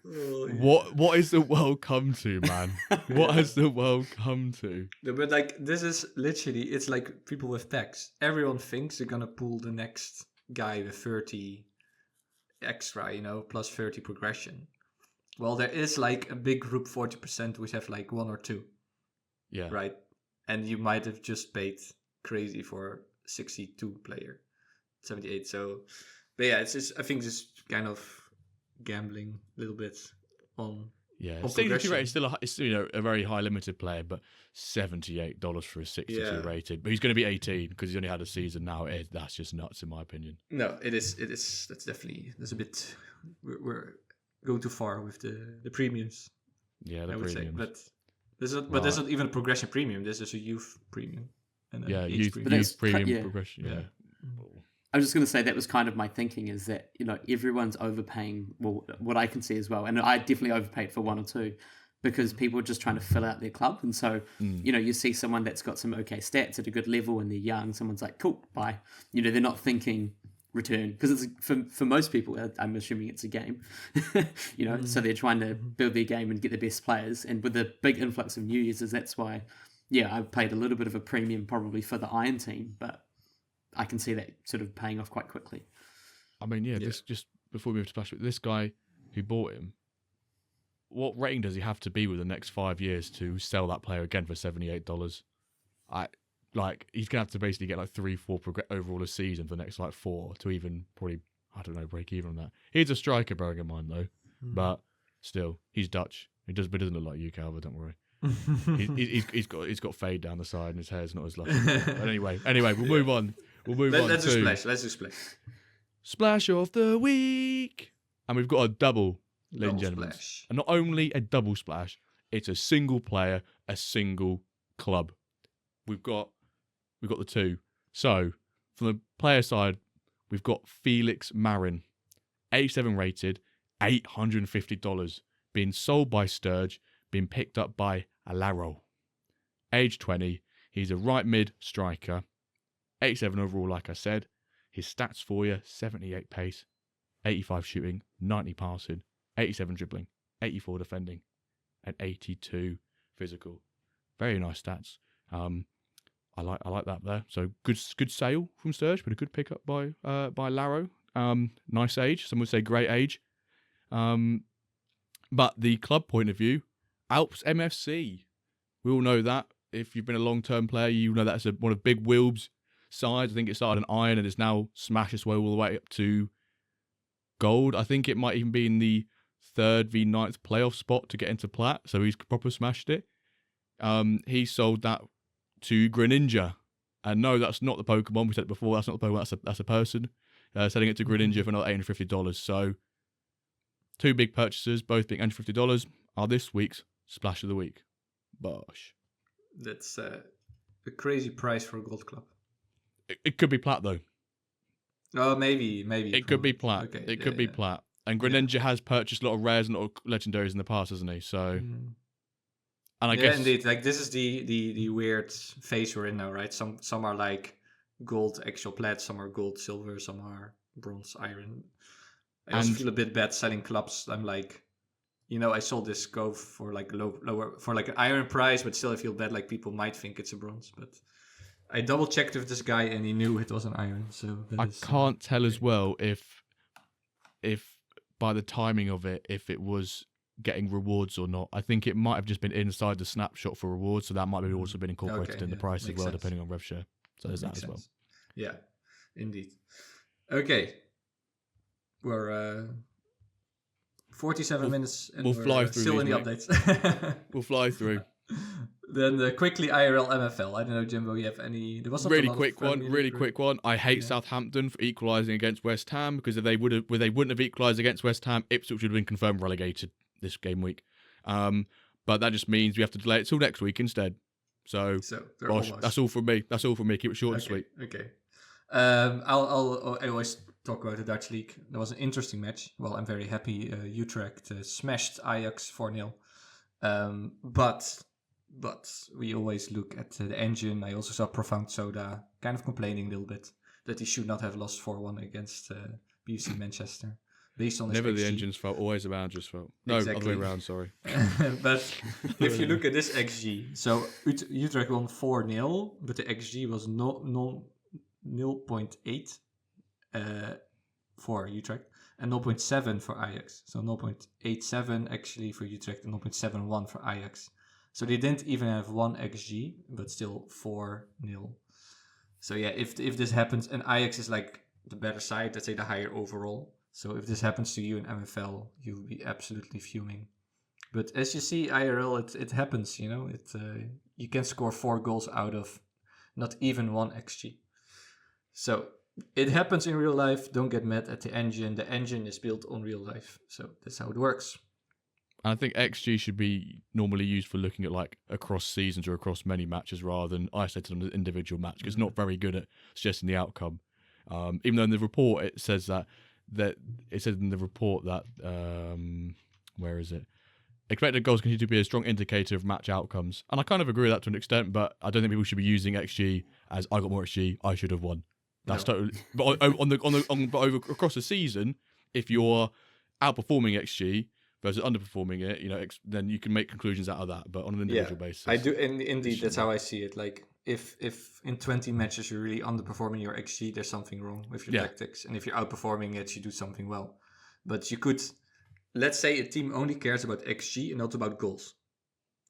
Oh, yeah. What is the world come to, man? What has the world come to? No, but like this is literally, it's like people with tax. Everyone thinks they're gonna pull the next guy with 30 extra, plus 30 progression. Well, there is like a big group, 40%, which have like 1 or 2. Yeah. Right. And you might have just paid crazy for 62 player, 78. So, but yeah, it's just, I think just kind of gambling a little bit on. Yeah, 62 rated is still a very high limited player, but $78 for a 62 rated. But he's going to be 18 because he's only had a season now. That's just nuts, in my opinion. No, it is. That's definitely. There's a bit. We're going too far with the premiums. Yeah, the I would premiums. say, but there's not even a progression premium. This is a youth premium. And youth premium progression. Yeah. I was just going to say that was kind of my thinking, is that everyone's overpaying. Well, what I can see as well, and I definitely overpaid for 1 or 2 because people are just trying to fill out their club, and so you see someone that's got some okay stats at a good level and they're young. Someone's like, cool, bye. They're not thinking return because it's for most people. I'm assuming it's a game, so they're trying to build their game and get the best players. And with the big influx of new users, that's why, I paid a little bit of a premium probably for the Iron team, but I can see that sort of paying off quite quickly. I mean, this just before we move to Splash, this guy who bought him, what rating does he have to be with the next 5 years to sell that player again for $78? He's gonna have to basically get like 3-4 overall a season for the next 4 to even probably, I don't know, break even on that. He's a striker, bearing in mind though, but still, he's Dutch. He does, but he doesn't look like you, Calvin. Don't worry. he's got fade down the side, and his hair's not as lush. But anyway, we'll move on. Let's do splash. Let's do splash. Splash of the week, and we've got a double, ladies and gentlemen. Splash. And not only a double splash, it's a single player, a single club. We've got the two. So from the player side, we've got Felix Marin, 87 rated, $850, being sold by Sturge, being picked up by Alaro. Age 20, he's a right mid striker, 87 overall, like I said. His stats for you: 78 pace, 85 shooting, 90 passing, 87 dribbling, 84 defending, and 82 physical. Very nice stats. I like that there. So good sale from Sturge, but a good pickup by Laro. Nice age. Some would say great age. But the club point of view, Alps MFC. We all know that. If you've been a long-term player, you know that's one of Big Wilb's sides. I think it started in iron and it's now smashed its way all the way up to gold. I think it might even be in the 3rd v 9th playoff spot to get into plat. So he's proper smashed it. He sold that to Greninja. And no, that's not the Pokemon. We said it before. That's not the Pokemon. That's a person. Selling it to Greninja for another $850. So 2 big purchases, both being $850, are this week's Splash of the Week. Bosh. That's a crazy price for a gold club. It could be plat though. Oh, maybe. It could be plat. Okay, it could be plat. And Greninja has purchased a lot of rares and a lot of legendaries in the past, hasn't he? So, and I guess indeed, like this is the weird phase we're in now, right? Some are like gold actual plat, some are gold silver, some are bronze iron. I also feel a bit bad selling clubs. I'm like, I sold this Cove for like lower for like an iron price, but still I feel bad. Like people might think it's a bronze, but I double checked with this guy and he knew it was an iron. So I can't tell as well if by the timing of it, if it was getting rewards or not. I think it might have just been inside the snapshot for rewards, so that might have also been incorporated in the price as well, sense. Depending on rev share. So there's that as well. Yeah, indeed. Okay, we're 47 minutes and we'll fly through still these, in the updates. We'll fly through. Then quickly IRL MFL. I don't know, Jimbo, you have any? There was really quick one. I hate Southampton for equalising against West Ham, because if they wouldn't have equalised against West Ham, Ipswich would have been confirmed relegated this game week. But that just means we have to delay it till next week instead. So gosh, that's all from me. Keep it short and sweet. Okay. I always talk about the Dutch league. There was an interesting match. Well, I'm very happy. Utrecht smashed Ajax 4-0. But we always look at the engine. I also saw Profound Soda kind of complaining a little bit that he should not have lost 4-1 against BFC Manchester. Based on never XG. the engine's fault, always the manager's fault. No, exactly. Other way around, sorry. But if you look at this XG, so Utrecht won 4-0, but the XG was 0.8 for Utrecht and 0.7 for Ajax. So 0.87 actually for Utrecht and 0.71 for Ajax. So they didn't even have 1 XG, but still 4-0. So yeah, if this happens, and Ajax is like the better side, let's say the higher overall. So if this happens to you in MFL, you'll be absolutely fuming. But as you see, IRL, it happens, you can score 4 goals out of not even 1 XG. So it happens in real life. Don't get mad at the engine. The engine is built on real life. So that's how it works. I think XG should be normally used for looking at like across seasons or across many matches rather than isolated on an individual match, because it's not very good at suggesting the outcome. Even though in the report it says that it says in the report that where is it? Expected goals continue to be a strong indicator of match outcomes, and I kind of agree with that to an extent. But I don't think people should be using XG as I got more XG, I should have won. That's totally. But across the season, if you're outperforming XG versus underperforming it, then you can make conclusions out of that. But on an individual basis, I do. And indeed, that's how I see it. Like if in 20 matches you're really underperforming your XG, there's something wrong with your tactics. And if you're outperforming it, you do something well. But you could, let's say a team only cares about XG and not about goals.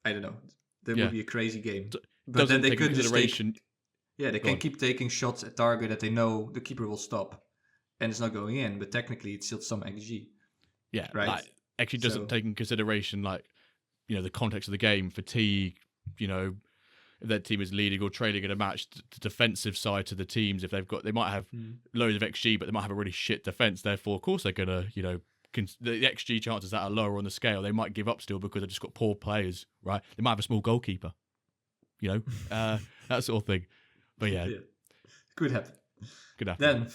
I don't know. That would be a crazy game. But then they could they can keep taking shots at target that they know the keeper will stop, and it's not going in. But technically, it's still some XG. Yeah, right. Actually doesn't take in consideration like the context of the game, fatigue, if their team is leading or trailing in a match, the defensive side to the teams, if they might have loads of XG, but they might have a really shit defense. Therefore, of course, they're gonna, the XG chances that are lower on the scale, they might give up still because they've just got poor players, right? They might have a small goalkeeper, that sort of thing. But yeah. Could happen. Then,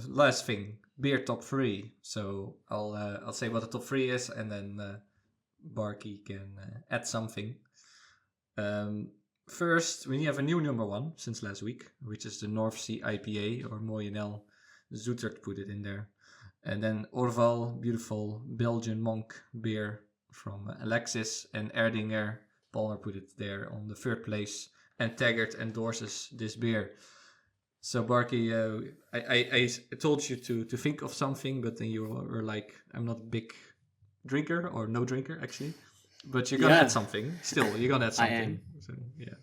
last thing, beer top 3. So I'll say what the top 3 is, and then Barky can add something. First, we have a new number 1 since last week, which is the North Sea IPA, or Moyenel. Zoetert put it in there. And then Orval, beautiful Belgian monk beer from Alexis, and Erdinger, Palmer put it there on the 3rd place. And Taggart endorses this beer. So Barky, I told you to think of something, but then you were like, I'm not a big drinker, or no drinker actually. But you're gonna add something. Still, you're gonna add something. I am. So, yeah.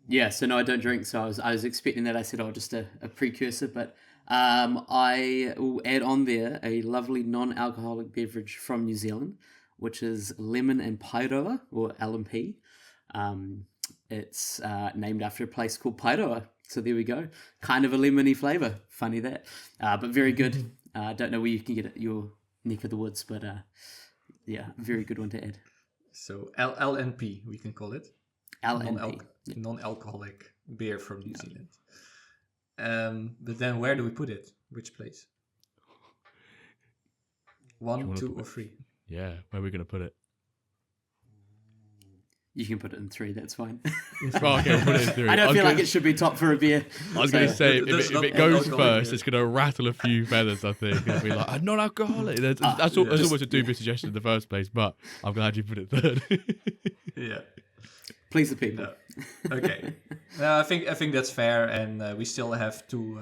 Yeah. So no, I don't drink. So I was expecting that. I said, just a precursor, but I will add on there a lovely non-alcoholic beverage from New Zealand, which is lemon and Pairoa, or LMP. It's named after a place called Pairoa. So there we go. Kind of a lemony flavour. Funny that. But very good. Don't know where you can get it, your neck of the woods, but yeah, very good one to add. So LNP, we can call it. LNP. Non-alcoholic beer from New Zealand. But then where do we put it? Which place? 1, 2, or 3? Yeah, where are we going to put it? You can put it in 3, that's fine. Well, okay, we'll put it in 3. I don't feel like it should be top for a beer. I was going to say, if it goes first, it's going to rattle a few feathers, I think. It'll be like, non-alcoholic. That's almost a dubious suggestion in the first place, but I'm glad you put it 3rd. Yeah. Please the people. No. Okay. No, I think that's fair, and we still have two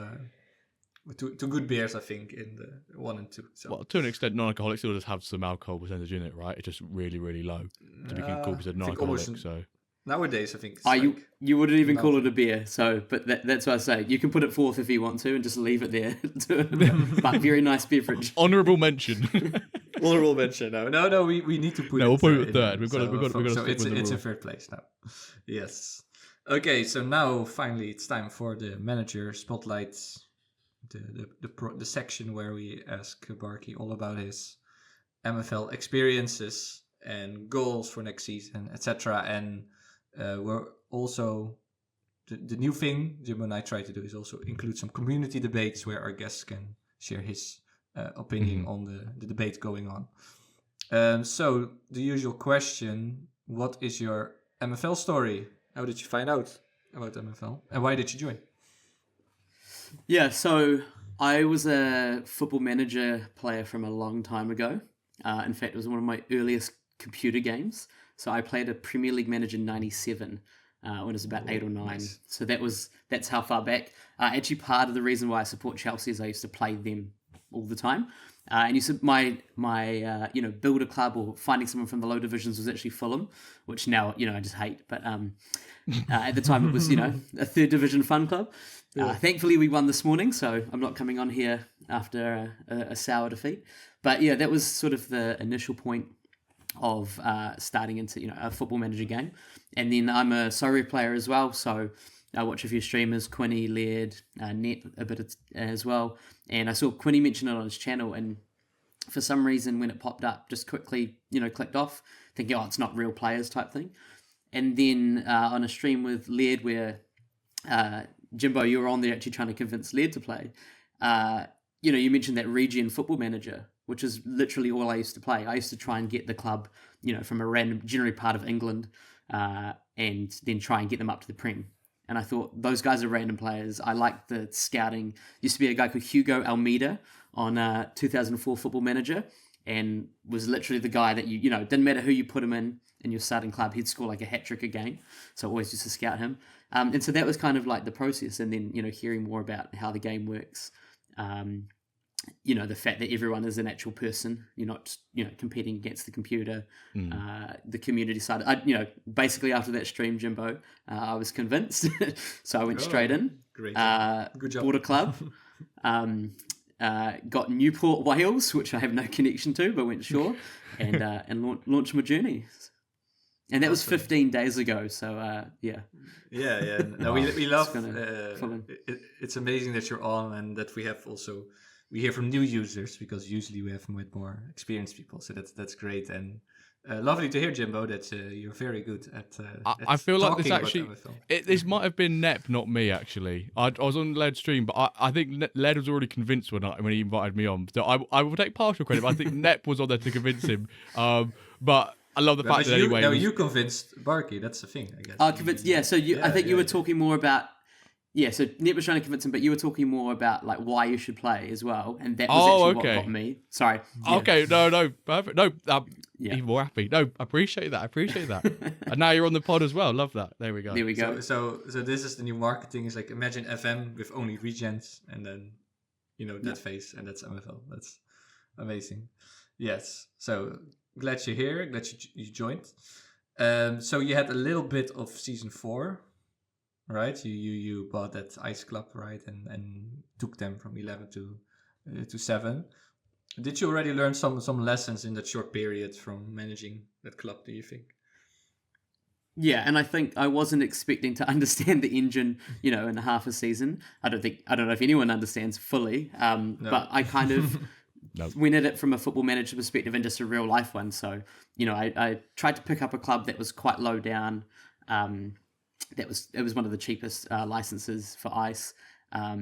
good beers, I think, in the 1 and 2. So. Well, to an extent, non-alcoholic still does have some alcohol percentage in it, right? It's just really, really low to be considered non-alcoholic. So nowadays, I think it's you wouldn't even call it a beer. So, but that's what I say. You can put it 4th if you want to, and just leave it there. But very nice beverage. Honourable mention. Honourable mention. No. We need to put. No, we'll put it 3rd. We've got to. So it's in 3rd place now. Yes. Okay. So now finally, it's time for the manager spotlights. The section where we ask Barky all about his MFL experiences and goals for next season, etc. And we're also the new thing Jimbo and I try to do is also include some community debates where our guests can share his opinion on the debate going on. So the usual question: what is your MFL story? How did you find out about MFL, and why did you join? Yeah, so I was a Football Manager player from a long time ago. In fact, it was one of my earliest computer games. So I played a Premier League Manager 97 when I was about 8 or 9. Nice. So that's how far back. Actually, part of the reason why I support Chelsea is I used to play them all the time. And you said my builder club or finding someone from the low divisions was actually Fulham, which now I just hate. But at the time it was a 3rd division fun club. Yeah. Thankfully we won this morning, so I'm not coming on here after a sour defeat. But yeah, that was sort of the initial point of starting into a Football Manager game. And then I'm a Sorry player as well, so I watch a few streamers, Quinny, Laird, Net a bit as well. And I saw Quinny mention it on his channel, and for some reason when it popped up, just quickly, clicked off, thinking, it's not real players type thing. And then on a stream with Laird where Jimbo, you were on there actually trying to convince Laird to play, you mentioned that Region Football Manager, which is literally all I used to play. I used to try and get the club, from a random, generally part of England, and then try and get them up to the Prem. And I thought, those guys are random players. I like the scouting. Used to be a guy called Hugo Almeida on 2004 Football Manager, and was literally the guy that didn't matter who you put him in your starting club, he'd score like a hat-trick a game. So I always used to scout him. And so that was kind of like the process. And then, hearing more about how the game works, the fact that everyone is an actual person, you're not just, competing against the computer, the community side. Basically after that stream, Jimbo, I was convinced. So I went straight in. Great. Good job. Bought a club. Got Newport, Wales, which I have no connection to, but went sure, and launched my journey. And that was 15 days ago, so yeah. Yeah. No, we love. It's amazing that you're on, and that we hear from new users, because usually we have with more experienced people. So that's great, and lovely to hear, Jimbo, that you're very good at. I feel like this actually. This might have been Nep, not me. Actually, I was on Led stream, but I think Led was already convinced when he invited me on. So I will take partial credit. But I think Nep was on there to convince him. But I love the fact that anyway. No, you convinced Barky. That's the thing, I guess. Convinced. Yeah. So I think you were talking more about. Yeah, so Nip was trying to convince him, but you were talking more about like why you should play as well, and that was actually what got me. Sorry. Yeah. Okay, no, perfect. No, even more happy. No, I appreciate that. And now you're on the pod as well. Love that. There we go. So this is the new marketing. It's like, imagine FM with only regens, and then that phase, and that's MFL. That's amazing. Yes. So glad you're here. Glad you joined. So you had a little bit of season 4. Right, you bought that ice club, right, and took them from 11 to 7. Did you already learn some lessons in that short period from managing that club, do you think? Yeah, and I think I wasn't expecting to understand the engine, in a half a season. I don't know if anyone understands fully, no. But I kind of went at it from a football manager perspective and just a real life one. So, I tried to pick up a club that was quite low down. It was one of the cheapest licenses for ice. I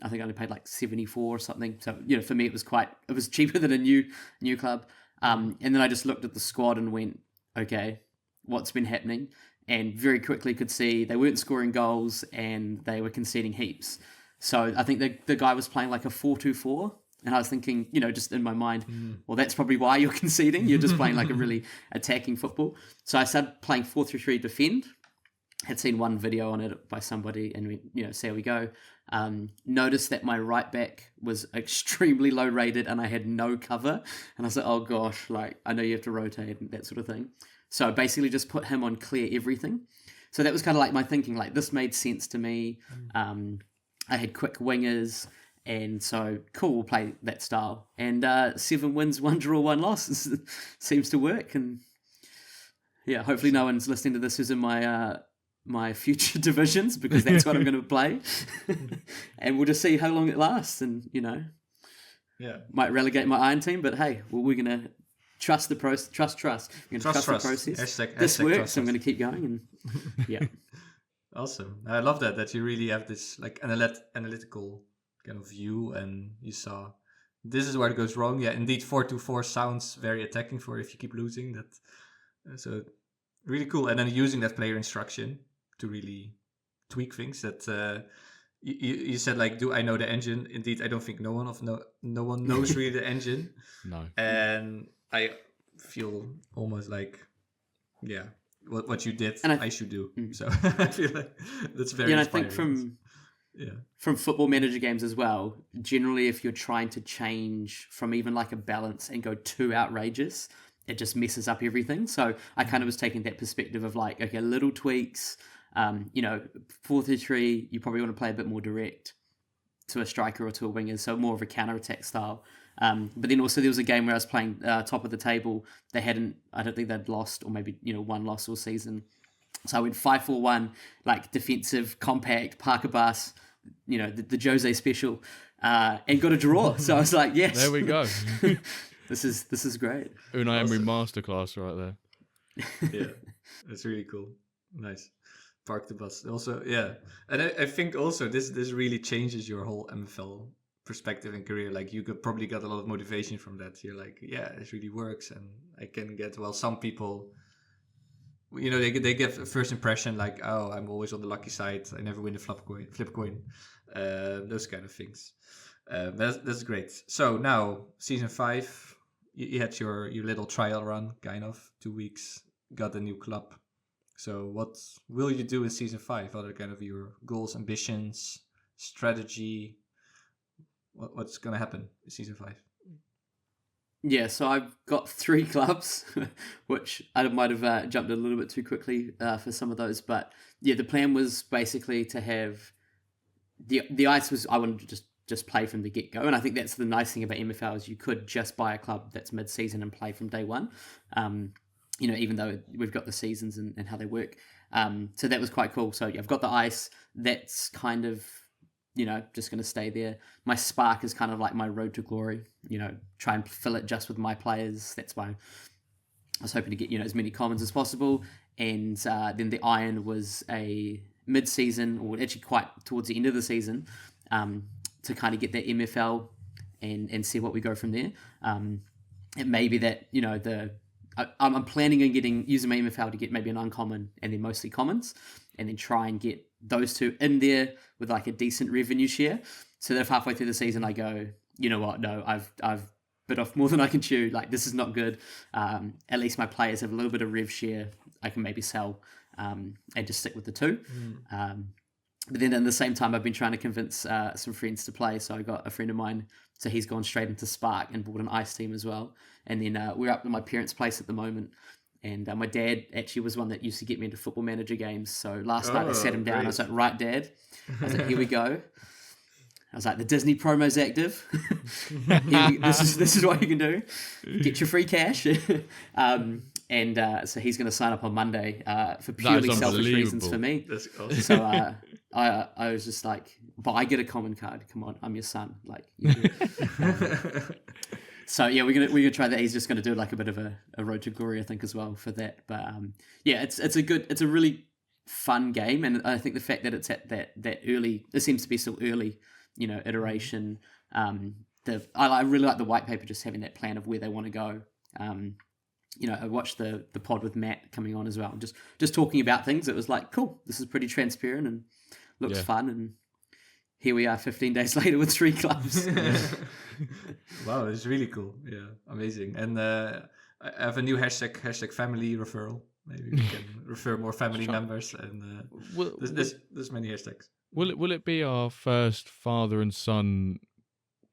think I only paid like 74 or something. So for me it was cheaper than a new club. And then I just looked at the squad and went, okay, what's been happening? And very quickly could see they weren't scoring goals and they were conceding heaps. So I think the guy was playing like a 4-2-4. And I was thinking, just in my mind, well, that's probably why you're conceding. You're just playing like a really attacking football. So I started playing 4-3-3 defend. Had seen one video on it by somebody, and we, see how we go. Noticed that my right back was extremely low rated, and I had no cover. And I was like, oh gosh, like I know you have to rotate and that sort of thing. So I basically just put him on clear everything. So that was kind of like my thinking. Like this made sense to me. I had quick wingers, and so cool, we'll play that style. And 7 wins, 1 draw, 1 loss seems to work. And yeah, hopefully no one's listening to this who's in my future divisions, because that's what I'm going to play. And we'll just see how long it lasts, and might relegate my iron team, but hey, we're going to trust the process. Trust. We're going to trust the process. This works, so I'm going to keep going, and yeah. Awesome. I love that you really have this like analytical kind of view, and you saw this is where it goes wrong. Yeah, indeed, 4-2-4 sounds very attacking for if you keep losing that. So really cool, and then using that player instruction to really tweak things. That you said, like, do I know the engine? Indeed, I don't think no one knows really the engine. No. And I feel almost like, what you did, I should do. So I feel like that's very inspiring. And I think from football manager games as well, generally if you're trying to change from even like a balance and go too outrageous, it just messes up everything. So I kind of was taking that perspective of like, okay, little tweaks. 4-3-3, you probably want to play a bit more direct to a striker or to a winger, so more of a counter-attack style. But then also there was a game where I was playing top of the table. I don't think they'd lost, or maybe, 1 loss all season. So I went 5-4-1, like defensive, compact, Parker Bus, the Jose special, and got a draw. So I was like, yes. There we go. This is great. Unai Emery masterclass right there. Yeah, that's really cool. Nice. Park the bus. Also, yeah. And I think also this really changes your whole MFL perspective and career. Like you could probably get a lot of motivation from that. You're like, yeah, it really works, and I can get, well, some people, they get a first impression like, oh, I'm always on the lucky side. I never win the flip coin. Those kind of things. That's great. So now season 5, you had your little trial run, kind of 2 weeks, got a new club. So what will you do in season 5? What are kind of your goals, ambitions, strategy? What's going to happen in season 5? Yeah, so I've got 3 clubs, which I might have jumped a little bit too quickly for some of those. But yeah, the plan was basically to have the ice was, I wanted to just play from the get-go. And I think that's the nice thing about MFL is you could just buy a club that's mid-season and play from day one. even though we've got the seasons and how they work. So that was quite cool. So I've got the ice. That's kind of, just going to stay there. My spark is kind of like my road to glory, try and fill it just with my players. That's why I was hoping to get, as many commons as possible. And then the iron was a mid-season, or actually quite towards the end of the season, to kind of get that MFL and see what we go from there. It may be that, I'm planning on using my MFL to get maybe an uncommon and then mostly commons, and then try and get those two in there with like a decent revenue share. So that if halfway through the season I go, you know what, no, I've bit off more than I can chew. Like, this is not good. At least my players have a little bit of rev share I can maybe sell, and just stick with the two. But then at the same time, I've been trying to convince some friends to play. So I got a friend of mine, so he's gone straight into Spark and bought an ice team as well. And then we're up at my parents' place at the moment. And my dad actually was one that used to get me into Football Manager games. So last night I sat him down. Great. I was like, right, Dad. I was like, here we go. I was like, the Disney promo's active. This is what you can do. Get your free cash. So he's going to sign up on Monday for purely selfish reasons for me. That's awesome. So I was just like, but I get a common card. Come on, I'm your son. Like, so yeah, we're gonna try that. He's just gonna do like a bit of a road to glory, I think, as well for that. But yeah, it's a really fun game, and I think the fact that it's at that early, it seems to be still early, iteration. I really like the white paper, just having that plan of where they want to go. I watched the pod with Matt coming on as well, just talking about things. It was like, cool, this is pretty transparent and looks fun. And here we are 15 days later with 3 clubs. Wow, it's really cool. Yeah, amazing. And I have a new hashtag family referral. Maybe we can refer more family members. And there's many hashtags. Will it be our first father and son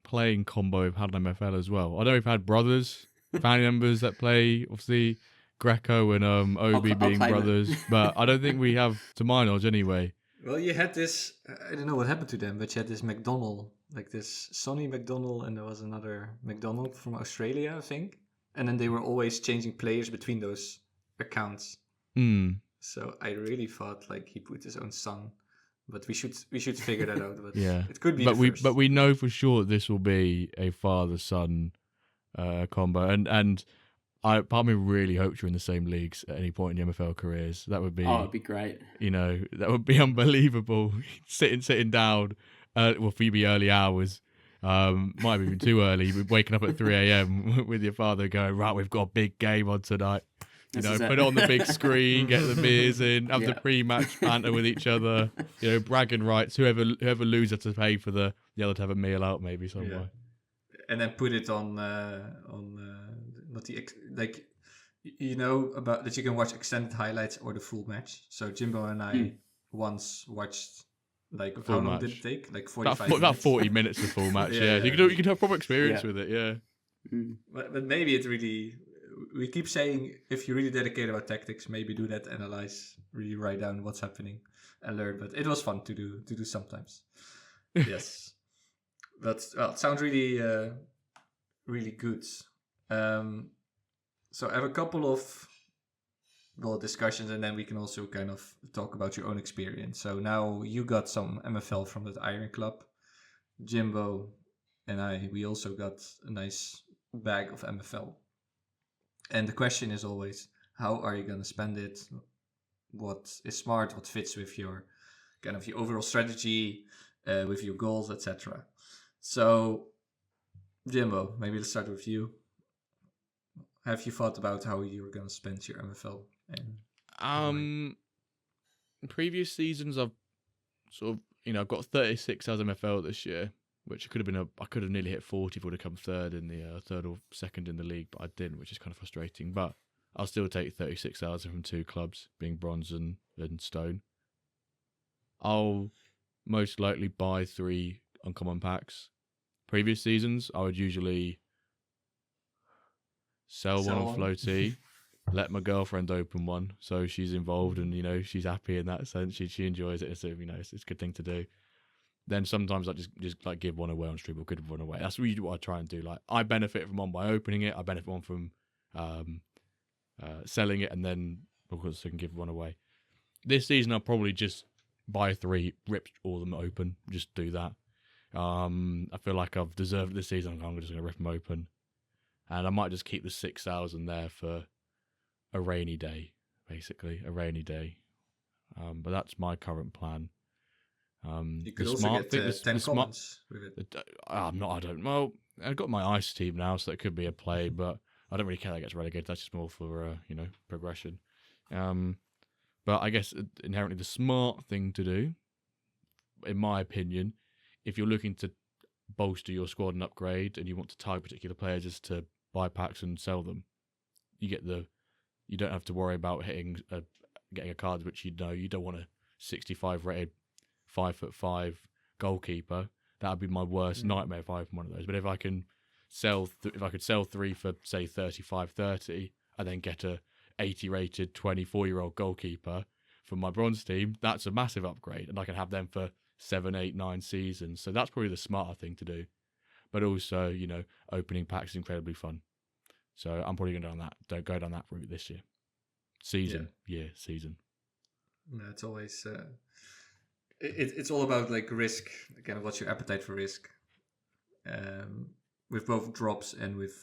playing combo we've had on MFL as well? I know we've had brothers, family members that play, obviously Greco and Obi being brothers, but I don't think we have, to my knowledge anyway. Well, you had this, I don't know what happened to them, but you had this McDonald, like this Sonny McDonald, and there was another McDonald from Australia, I think. And then they were always changing players between those accounts. So I really thought like he put his own son, but we should figure that out. But yeah, it could be. But we know for sure this will be a father-son combo, and part of me really hopes you're in the same leagues at any point in your MFL careers. That would be... Oh, it'd be great. That would be unbelievable. sitting down, for you be early hours. Might be too early, but waking up at 3 a.m. with your father going, right, we've got a big game on tonight. Put it on the big screen, get the beers in, have the pre-match banter with each other, bragging rights. Whoever loses has to pay for the other to have a meal out maybe somewhere. Yeah. And then put it on not the like about that you can watch extended highlights or the full match. So Jimbo and I once watched like how long did it take? Like 45 minutes. About 40 minutes of full match. yeah. You can have proper experience with it. Yeah. But maybe it really. We keep saying if you're really dedicated about tactics, maybe do that, analyze, really write down what's happening and learn. But it was fun to do sometimes. Yes. But it sounds really really good. So I have a couple of discussions, and then we can also kind of talk about your own experience. So now you got some MFL from that Iron Club. Jimbo and we also got a nice bag of MFL. And the question is always, how are you going to spend it? What is smart? What fits with your kind of your overall strategy, with your goals, etc. So, Jimbo, maybe let's start with you. Have you thought about how you're going to spend your MFL? In previous seasons, I've sort of, I've got 36 hours MFL this year, which I could have nearly hit 40 if I would have come third in the third or second in the league, but I didn't, which is kind of frustrating. But I'll still take 36 hours from 2 clubs, being bronze and stone. I'll most likely buy 3 uncommon packs. Previous seasons, I would usually sell one on floaty, let my girlfriend open one, so she's involved and she's happy in that sense. She enjoys it, so it's a good thing to do. Then sometimes I just like give one away on stream or give one away. That's really what I try and do. Like I benefit from one by opening it. I benefit one from selling it, and then of course I can give one away. This season I'll probably just buy 3, rip all of them open, just do that. I feel like I've deserved it this season. I'm just going to rip them open, and I might just keep the 6,000 there for a rainy day, basically a rainy day. But that's my current plan. You could also get 10 comments with it. I don't know. I've got my ice team now, so that could be a play, but I don't really care that gets relegated. That's just more for progression. But I guess inherently the smart thing to do, in my opinion, if you're looking to bolster your squad and upgrade, and you want to target particular players, is to buy packs and sell them. You don't have to worry about getting a card which you don't want a 65 rated 5'5" goalkeeper. That would be my worst nightmare if I open one of those. But if I can sell, if I could sell 3 for say 35-30, and then get a 80 rated 24-year-old goalkeeper from my bronze team, that's a massive upgrade, and I can have them for 7, 8, 9 seasons. So that's probably the smarter thing to do. But also, opening packs is incredibly fun. So I'm probably going to go down that route this year. Season. No, it's always it's all about like risk. Again, what's your appetite for risk? With both drops and with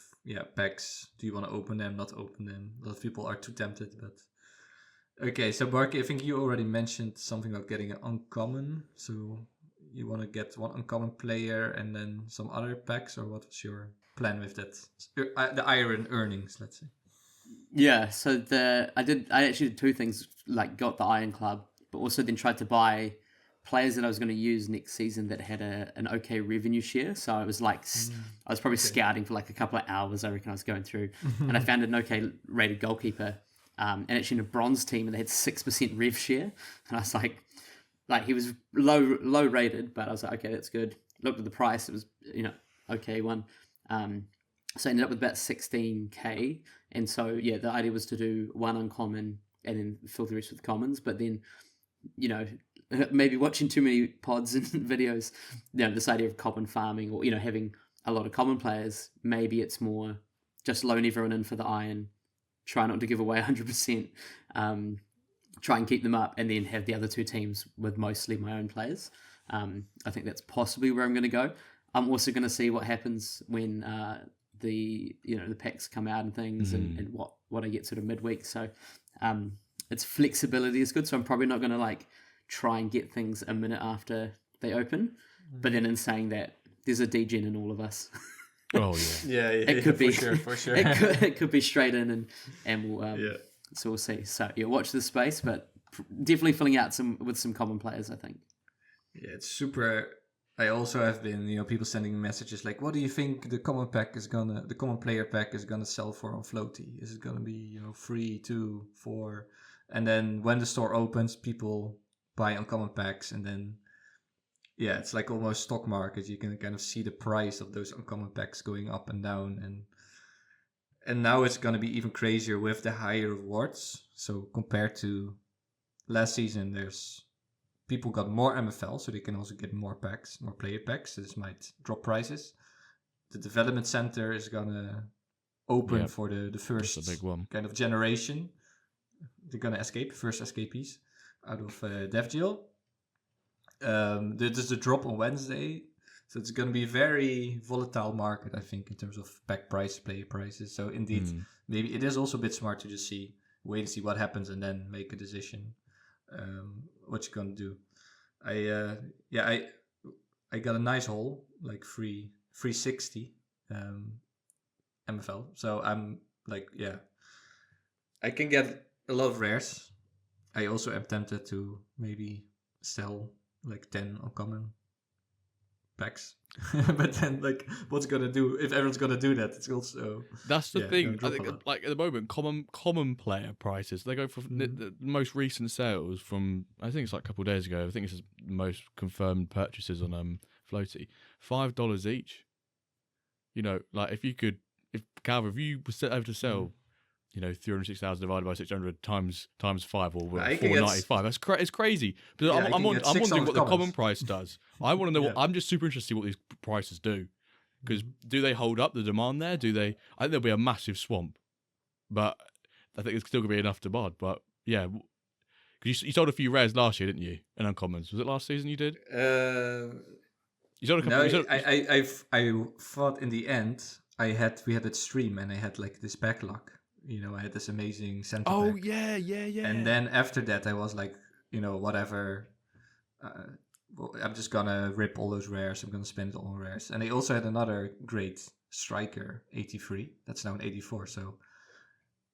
packs. Do you want to open them, not open them? A lot of people are too tempted, but okay. So Barky, I think you already mentioned something about getting an uncommon. So you want to get one uncommon player and then some other packs, or what was your plan with that? The iron earnings, let's say. Yeah, so I actually did 2 things, like got the Iron Club, but also then tried to buy players that I was going to use next season that had an okay revenue share. So I was like, I was probably scouting for like a couple of hours, I reckon I was going through, and I found an okay rated goalkeeper, and actually in a bronze team, and they had 6% rev share, and I was like he was low rated, but I was like, okay, that's good. Looked at the price, it was okay one. So I ended up with about 16k, and so the idea was to do 1 uncommon and then fill the rest with commons. But then, maybe watching too many pods and videos, this idea of common farming, or having a lot of common players, maybe it's more just loan everyone in for the iron, try not to give away 100%, try and keep them up, and then have the other 2 teams with mostly my own players. I think that's possibly where I'm going to go. I'm also going to see what happens when the packs come out and things, and what I get sort of midweek. So its flexibility is good. So I'm probably not going to try and get things a minute after they open. But then in saying that, there's a degen in all of us. Oh yeah, it could be for sure. it could be straight in, and we'll so we'll see. So watch this space, but definitely filling out with some common players, I think. Yeah, it's super. I also have been, people sending messages like, "What do you think the common player pack is gonna sell for on Floaty? Is it gonna be 3, 2, 4?" And then when the store opens, people buy uncommon packs, and then it's like almost stock market. You can kind of see the price of those uncommon packs going up and down, and now it's gonna be even crazier with the higher rewards. So compared to last season, people got more MFL, so they can also get more packs, more player packs. So this might drop prices. The development center is gonna open for the first big one. kind of generation. They're gonna first escapees out of dev jail. There's a drop on Wednesday, so it's gonna be a very volatile market, I think, in terms of pack price, player prices. So indeed, maybe it is also a bit smart to just wait and see what happens, and then make a decision. What you're gonna do? I got a nice haul, like 360 MFL. So I'm I can get a lot of rares. I also am tempted to maybe sell 10 uncommon packs. But then what's gonna do if everyone's gonna do that? It's also that's the thing. I think at the moment, common player prices, they go for the most recent sales from, I think it's a couple of days ago. I think it's the most confirmed purchases on Floaty, $5 each. If Calvin, if you were set over to sell 306,000 divided by 600 times 5, or 495. It's crazy. But I'm wondering what the common price does. I want to know. I'm just super interested to see what these prices do, because do they hold up the demand there? I think there'll be a massive swamp, but I think it's still gonna be enough to mod. But yeah, because you sold a few rares last year, didn't you? And uncommons. Was it last season you did? You sold a couple. No, I thought in the end we had that stream and I had like this backlog. I had this amazing center. Oh back. yeah. And then after that, I was like, whatever. I'm just gonna rip all those rares. I'm gonna spend it all on rares. And I also had another great striker, 83. That's now an 84. So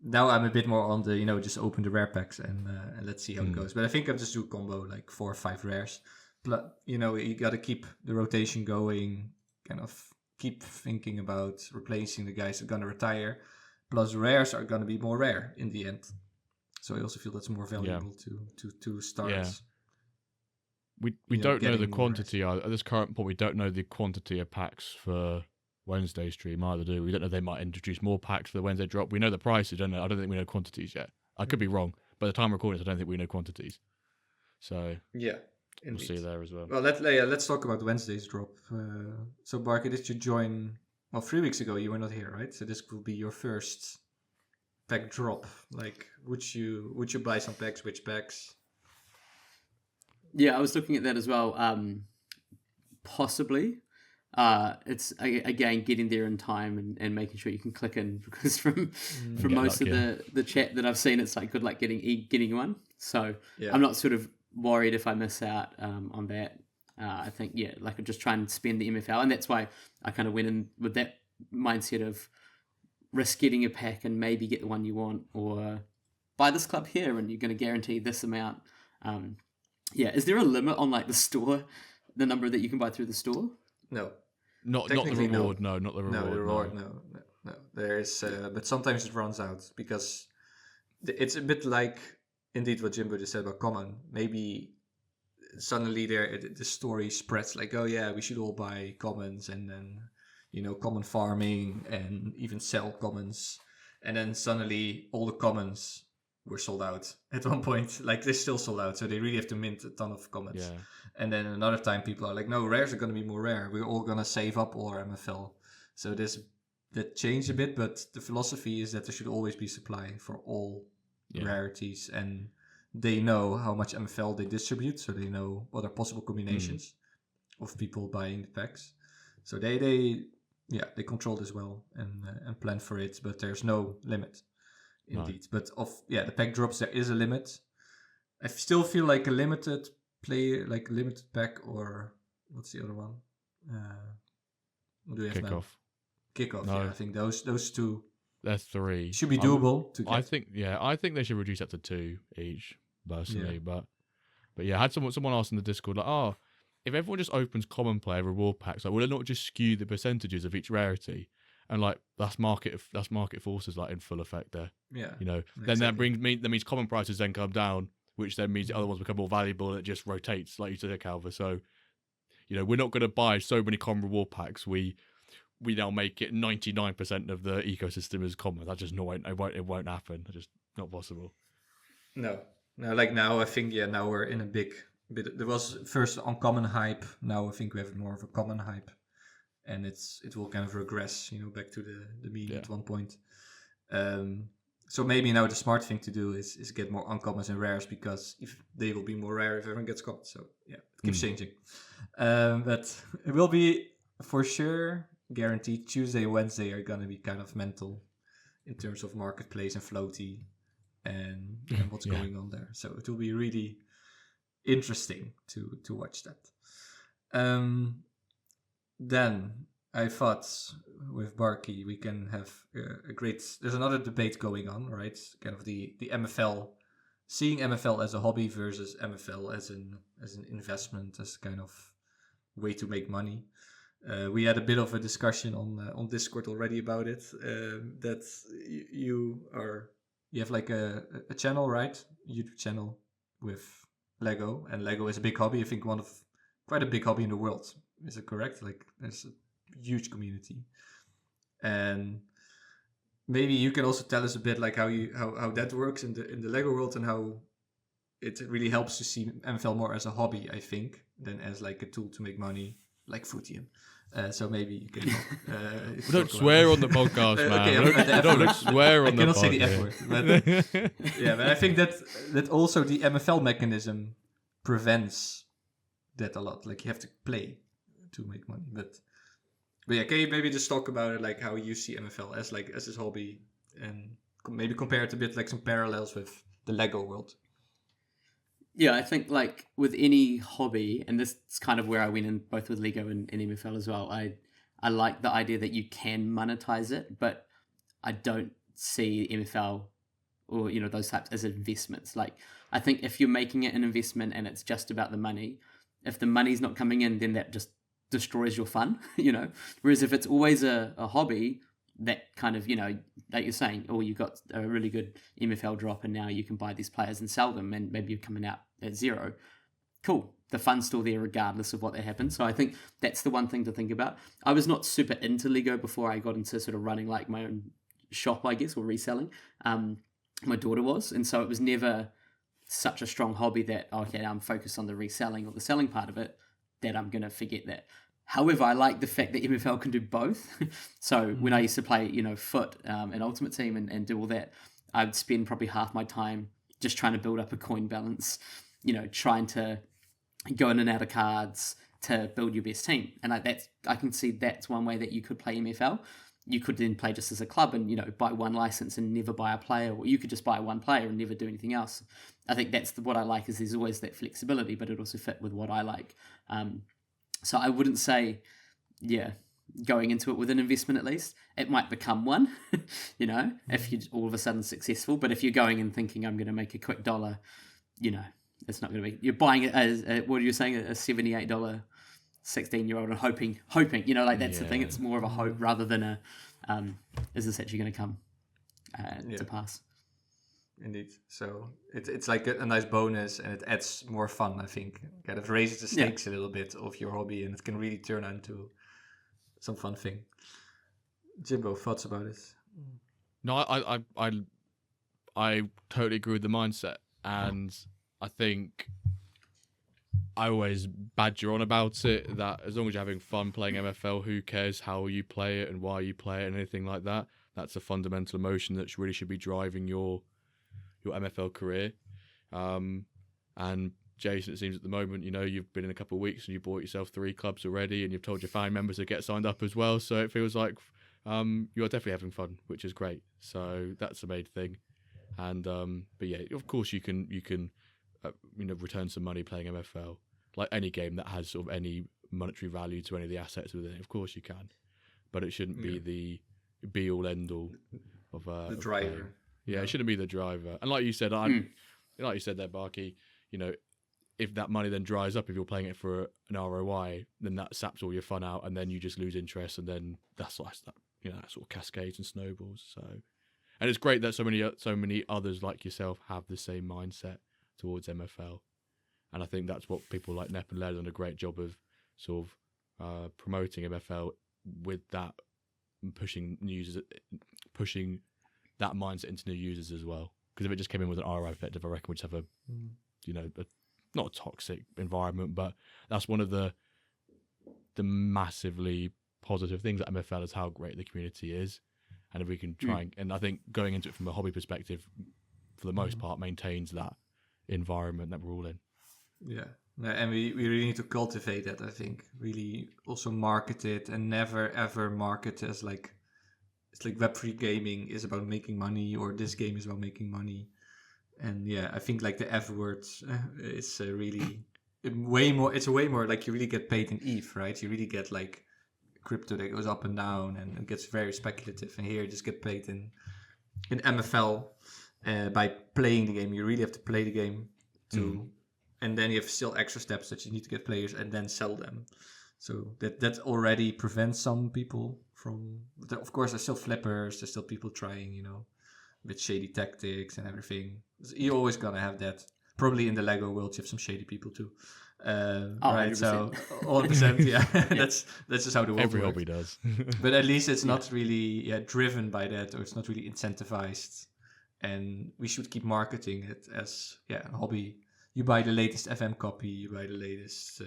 now I'm a bit more on the, just open the rare packs and let's see how it goes. But I think I'll just do a combo like 4 or 5 rares. But you got to keep the rotation going. Kind of keep thinking about replacing the guys who are gonna retire. Plus rares are gonna be more rare in the end. So I also feel that's more valuable to start. Yeah. We don't know the quantity at this current point. We don't know the quantity of packs for Wednesday stream either, do we? We don't know if they might introduce more packs for the Wednesday drop. We know the prices, don't know. I don't think we know quantities yet. I could be wrong. By the time we're recording this, I don't think we know quantities. So yeah, we'll see there as well. Well, let's talk about Wednesday's drop. So Barky, did you join? Well, 3 weeks ago you were not here, right? So this will be your first pack drop. Like, would you buy some packs? Which packs? Yeah, I was looking at that as well. Possibly. It's again getting there in time and making sure you can click in, because from most of the chat that I've seen, it's like good luck getting one. So I'm not sort of worried if I miss out on that. I think like I'm just trying to spend the MFL, and that's why I kind of went in with that mindset of risk getting a pack and maybe get the one you want, or buy this club here and you're going to guarantee this amount. Is there a limit on like the store, the number that you can buy through the store? No. Not the reward, no. Not the reward. No, the reward, no. There is, but sometimes it runs out, because it's a bit like, indeed, what Jimbo just said about common. Maybe suddenly the story spreads like, oh yeah, we should all buy commons, and then, common farming, and even sell commons. And then suddenly all the commons were sold out at one point. Like, they're still sold out, so they really have to mint a ton of commons. Yeah. And then another time people are like, no, rares are going to be more rare. We're all going to save up all our MFL. So that changed a bit, but the philosophy is that there should always be supply for all rarities. And they know how much MFL they distribute, so they know what are possible combinations of people buying the packs. So they control this well and plan for it, but there's no limit. Indeed. No. But the pack drops, there is a limit. I still feel like a limited player, like limited pack, or what's the other one? What do we have now? Kickoff. No. Yeah, I think those two. There's 3. Should be doable to get. I think they should reduce that to 2 each, personally. Yeah. But I had someone ask in the Discord, like, if everyone just opens common player reward packs, like, will it not just skew the percentages of each rarity? And like that's market forces like in full effect there. Yeah. Then exactly. that means common prices then come down, which then means the other ones become more valuable, and it just rotates, like you said, Calva. So, we're not going to buy so many common reward packs. We now make it 99% of the ecosystem is common. That just it won't happen. It's just not possible. No. Like now, I think now we're in a big bit. There was first uncommon hype. Now I think we have more of a common hype. And it will kind of regress, back to the mean at one point. So maybe now the smart thing to do is get more uncommons and rares, because if they will be more rare if everyone gets caught. So it keeps changing. But it will be for sure guaranteed. Tuesday and Wednesday are gonna be kind of mental in terms of marketplace and floaty and what's going on there. So it will be really interesting to watch that. Then I thought with Barky we can have a great. There's another debate going on, right? Kind of the MFL, seeing MFL as a hobby versus MFL as an investment, as kind of way to make money. We had a bit of a discussion on Discord already about it. That you have like a channel, right? YouTube channel with Lego, and Lego is a big hobby. I think quite a big hobby in the world. Is it correct? Like, there's a huge community, and maybe you can also tell us a bit like how that works in the Lego world, and how it really helps to see MFL more as a hobby, I think, than as like a tool to make money like Footium. So maybe you can. Don't swear on the podcast, man. Okay, don't swear on the podcast. I cannot say the F word. But, yeah, but I think that also the MFL mechanism prevents that a lot. Like you have to play to make money. But yeah, can you maybe just talk about it, like how you see MFL as this hobby, and maybe compare it a bit, like some parallels with the Lego world? Yeah, I think like with any hobby, and this is kind of where I went in both with Lego and MFL as well. I like the idea that you can monetize it, but I don't see MFL or those types as investments. Like I think if you're making it an investment and it's just about the money, if the money's not coming in, then that just destroys your fun. Whereas if it's always a hobby, that kind of, like you're saying, you got a really good MFL drop and now you can buy these players and sell them and maybe you're coming out at zero. Cool. The fun's still there regardless of what that happens. So I think that's the one thing to think about. I was not super into Lego before I got into sort of running like my own shop, I guess, or reselling. My daughter was. And so it was never such a strong hobby that, okay, I'm focused on the reselling or the selling part of it, that I'm going to forget that. However, I like the fact that MFL can do both. So when I used to play, foot and Ultimate Team and do all that, I'd spend probably half my time just trying to build up a coin balance, trying to go in and out of cards to build your best team. And I can see that's one way that you could play MFL. You could then play just as a club and, buy one license and never buy a player, or you could just buy one player and never do anything else. I think that's what I like, is there's always that flexibility, but it also fit with what I like. So I wouldn't say, going into it with an investment at least. It might become one, if you're all of a sudden successful. But if you're going and thinking, I'm going to make a quick dollar, it's not going to be. You're buying it as, what are you saying, a $78 16-year-old and hoping, that's the thing. It's more of a hope rather than a, is this actually going to come to pass? Indeed. So it's like a nice bonus, and it adds more fun, I think. Kind of raises the stakes a little bit of your hobby, and it can really turn into some fun thing. Jimbo, thoughts about it? No, I totally agree with the mindset, and I think I always badger on about it, that as long as you're having fun playing MFL, who cares how you play it and why you play it and anything like that. That's a fundamental emotion that really should be driving your MFL career. And Jason, it seems at the moment, you've been in a couple of weeks and you bought yourself 3 clubs already, and you've told your family members to get signed up as well. So it feels like you're definitely having fun, which is great. So that's the main thing. And but yeah, of course you can return some money playing MFL, like any game that has sort of any monetary value to any of the assets within it. Of course you can, but it shouldn't be the be all end all of the driver. Yeah, it shouldn't be the driver. And like you said, like you said there, Barky, if that money then dries up, if you're playing it for an ROI, then that saps all your fun out, and then you just lose interest, and then that's like that, that sort of cascades and snowballs. So, and it's great that so many others like yourself have the same mindset towards MFL, and I think that's what people like Nep and Led done a great job of sort of promoting MFL with that, and pushing that mindset into new users as well. Because if it just came in with an ROI effective, I reckon we'd just have not a toxic environment, but that's one of the massively positive things at MFL, is how great the community is. And if we can try and I think going into it from a hobby perspective, for the most part, maintains that environment that we're all in. Yeah. And we really need to cultivate that, I think. Really also market it, and never ever market as like, it's like Web3 gaming is about making money, or this game is about making money. And yeah, I think like the F word is really way more. It's way more like you really get paid in ETH, right? You really get like crypto that goes up and down, and it gets very speculative. And here you just get paid in MFL by playing the game. You really have to play the game to, and then you have still extra steps that you need to get players and then sell them. So that already prevents some people from. Of course, there's still flippers. There's still people trying, with shady tactics and everything. You're always gonna have that. Probably in the Lego world, you have some shady people too. Right, 100%. So 100%, yeah. That's just how the world Every works. hobby does. But at least it's not really driven by that, or it's not really incentivized. And we should keep marketing it as a hobby. You buy the latest FM copy, you buy the latest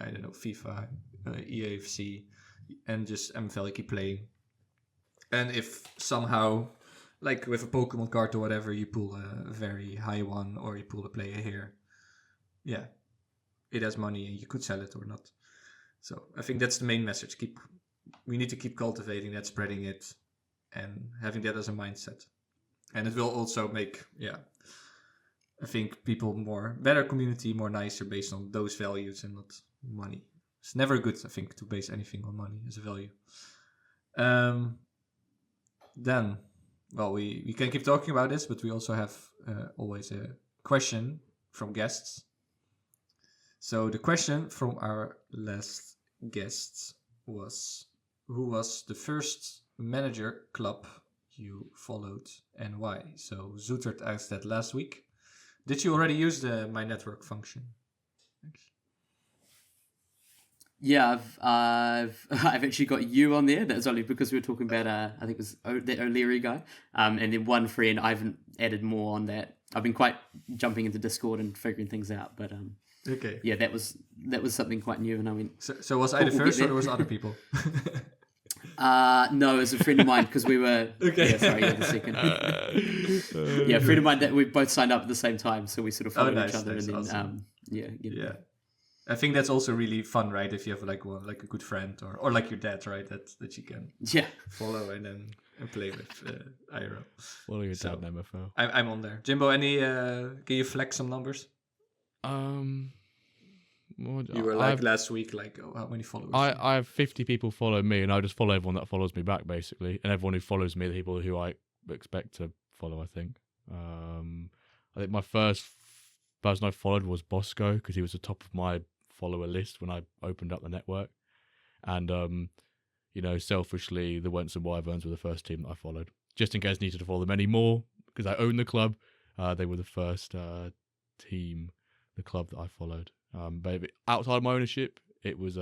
I don't know, FIFA, EAFC, and just MFL, you keep playing. And if somehow, like with a Pokemon card or whatever, you pull a very high one or you pull a player here, yeah, it has money and you could sell it or not. So I think that's the main message. We need to keep cultivating that, spreading it, and having that as a mindset. And it will also make, I think people better community, more nicer based on those values and not money. It's never good, I think, to base anything on money as a value. Then, well, we can keep talking about this, but we also have always a question from guests. So the question from our last guest was, who was the first manager club you followed and why? So Zoetert asked that last week. Did you already use the My Network function? Thanks. Yeah, I've actually got you on there. That's only because we were talking about I think it was that O'Leary guy, and then one friend. I haven't added more on that. I've been quite jumping into Discord and figuring things out, but okay. Yeah, that was something quite new, and I went. So was I the first, or there was other people? No, it was a friend of mine because we were. Okay. Yeah, sorry, the second. Yeah, a friend of mine that we both signed up at the same time, so we sort of followed each other, and then awesome. Yeah. I think that's also really fun, right? If you have like a good friend or like your dad, right? That you can follow and play with IRL. Follow your dad in MFL. I'm on there. Jimbo, can you flex some numbers? You were last week, how many followers? I have 50 people follow me, and I just follow everyone that follows me back, basically. And everyone who follows me, the people who I expect to follow, I think. I think my first person I followed was Bosco, because he was the top of my follower list when I opened up the network. And, selfishly, the Wentz and Wyverns were the first team that I followed. Just in case I needed to follow them anymore, because I own the club, they were the first team, the club that I followed. But outside of my ownership, it was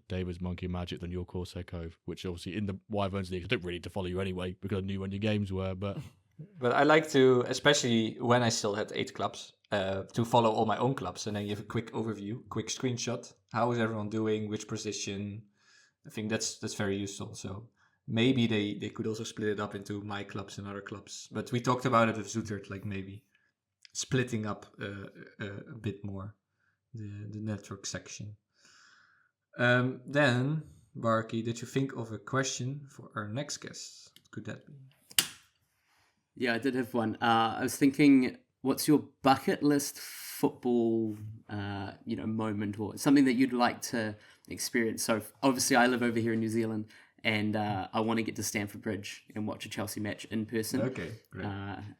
David's Monkey Magic, then your Corsair Cove, which obviously in the Wyverns League, I don't really need to follow you anyway, because I knew when your games were, but... But I like to, especially when I still had 8 clubs, to follow all my own clubs, and then give a quick overview, quick screenshot. How is everyone doing? Which position? I think that's very useful. So maybe they could also split it up into my clubs and other clubs. But we talked about it with Zoetert, like maybe splitting up a bit more the network section. Then, Barky, did you think of a question for our next guest? What could that be? Yeah, I did have one. I was thinking, what's your bucket list football, moment, or something that you'd like to experience? So obviously, I live over here in New Zealand, and I want to get to Stamford Bridge and watch a Chelsea match in person. Okay, great.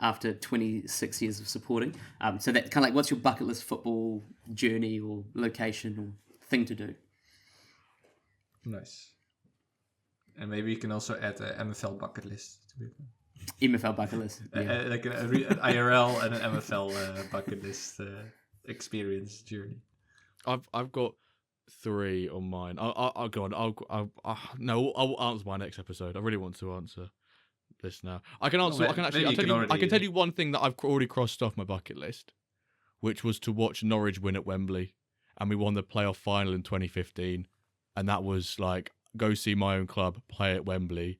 After 26 years of supporting, so that kind of like, what's your bucket list football journey or location or thing to do? Nice. And maybe you can also add an MFL bucket list to it. MFL bucket list. Yeah. Like an IRL and an MFL bucket list experience journey. I've got 3 on mine. I'll go on. I'll answer my next episode. I really want to answer this now. I can answer. I can tell you one thing that I've already crossed off my bucket list, which was to watch Norwich win at Wembley, and we won the playoff final in 2015, and that was like, go see my own club play at Wembley,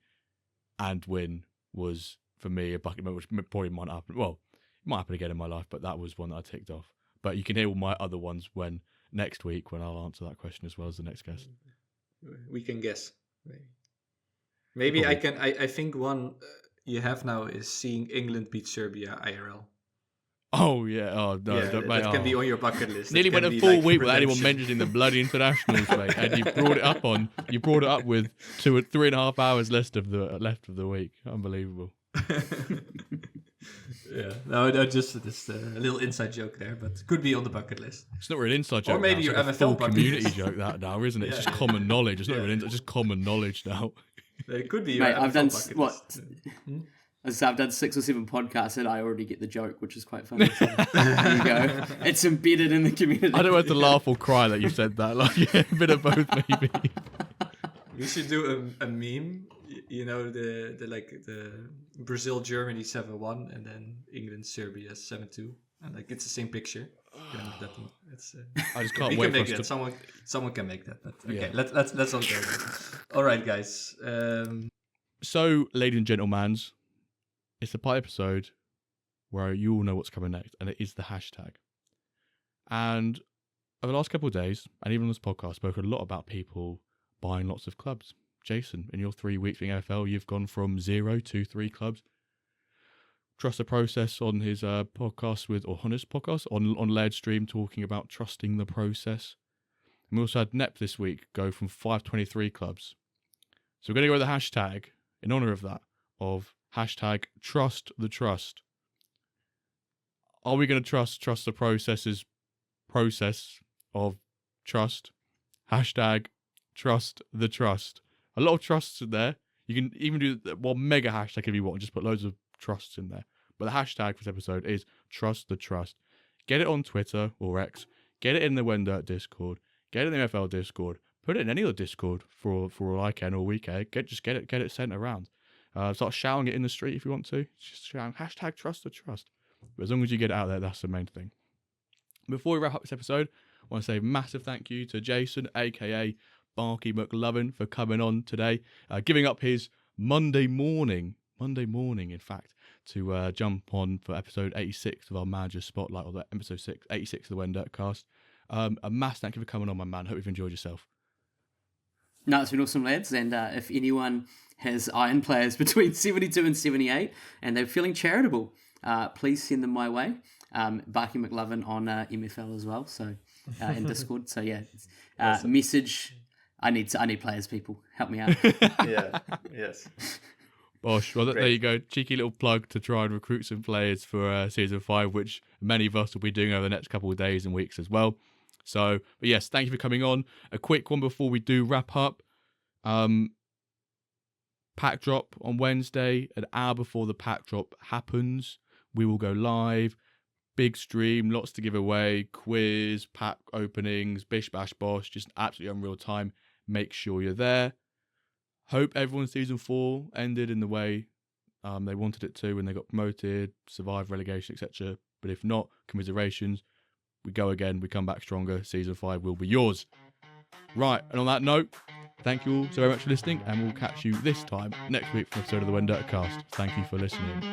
and win. Was for me a bucket moment, which probably might happen. Well, it might happen again in my life, but that was one that I ticked off. But you can hear all my other ones next week when I'll answer that question as well as the next guest. We can guess. Maybe probably. I think one you have now is seeing England beat Serbia IRL. Oh yeah, no, yeah, that can be on your bucket list. Nearly went a full week without anyone mentioning the bloody internationals, mate. And you brought it up with 2 or 3.5 hours left of the week. Unbelievable. Yeah, no, just a little inside joke there, but could be on the bucket list. It's not really an inside joke. Or maybe your MFL community joke that now, isn't it? It's just common knowledge. It's not really it's just common knowledge now. It could be. Mate, I've done what? So I've done 6 or 7 podcasts and I already get the joke, which is quite funny. So there you go. It's embedded in the community. I don't know if to laugh or cry that you said that. Like, yeah, a bit of both, maybe. We should do a meme. You know, the Brazil Germany 7-1 and then England Serbia 7-2. Like it's the same picture. It's, I just can't we wait can make for that. us Someone can make that. But okay, Yeah. let's not go there. All right, guys. So, ladies and gentlemen, it's the part episode where you all know what's coming next, and it is the hashtag. And over the last couple of days, and even on this podcast, I've spoken a lot about people buying lots of clubs. Jason, in your 3 weeks being MFL, you've gone from 0 to 3 clubs. Trust the process on his podcast on Laird Stream, talking about trusting the process. And we also had Nep this week go from 5 to 23 clubs. So we're going to go with the hashtag in honor of that, of hashtag trust the trust. Are we going to trust the process of trust? Hashtag trust the trust. A lot of trusts in there. You can even do one mega hashtag if you want, just put loads of trusts in there. But the hashtag for this episode is trust the trust. Get it on Twitter or X. Get it in the WenDirk Discord. Get it in the MFL Discord. Put it in any other Discord for all I can or we can. Get it sent around. Start shouting it in the street if you want to. Just shout hashtag trust the trust. But as long as you get it out there, that's the main thing. Before we wrap up this episode, I want to say a massive thank you to Jason, aka BarkyMacLovin, for coming on today, giving up his Monday morning, in fact, to jump on for episode 86 of our Manager Spotlight, or the episode 86 of the WenDirkCast. A massive thank you for coming on, my man. Hope you've enjoyed yourself. No, it's been awesome, lads. And if anyone has iron players between 72 and 78 and they're feeling charitable, please send them my way. BarkyMacLovin on MFL as well, so in Discord. So yeah, awesome. Message. I need players, people. Help me out. Yeah. Yes. Bosh. Well, there you go. Cheeky little plug to try and recruit some players for Season 5, which many of us will be doing over the next couple of days and weeks as well. So, but yes, thank you for coming on. A quick one before we do wrap up. Pack drop on Wednesday, an hour before the pack drop happens. We will go live. Big stream, lots to give away, quiz, pack openings, bish bash bosh, just absolutely unreal time. Make sure you're there. Hope everyone's Season 4 ended in the way they wanted it to when they got promoted, survived relegation, etc. But if not, commiserations. We go again, we come back stronger. Season 5 will be yours. Right, and on that note, thank you all so very much for listening, and we'll catch you this time next week for an episode of the WenDirkCast. Thank you for listening.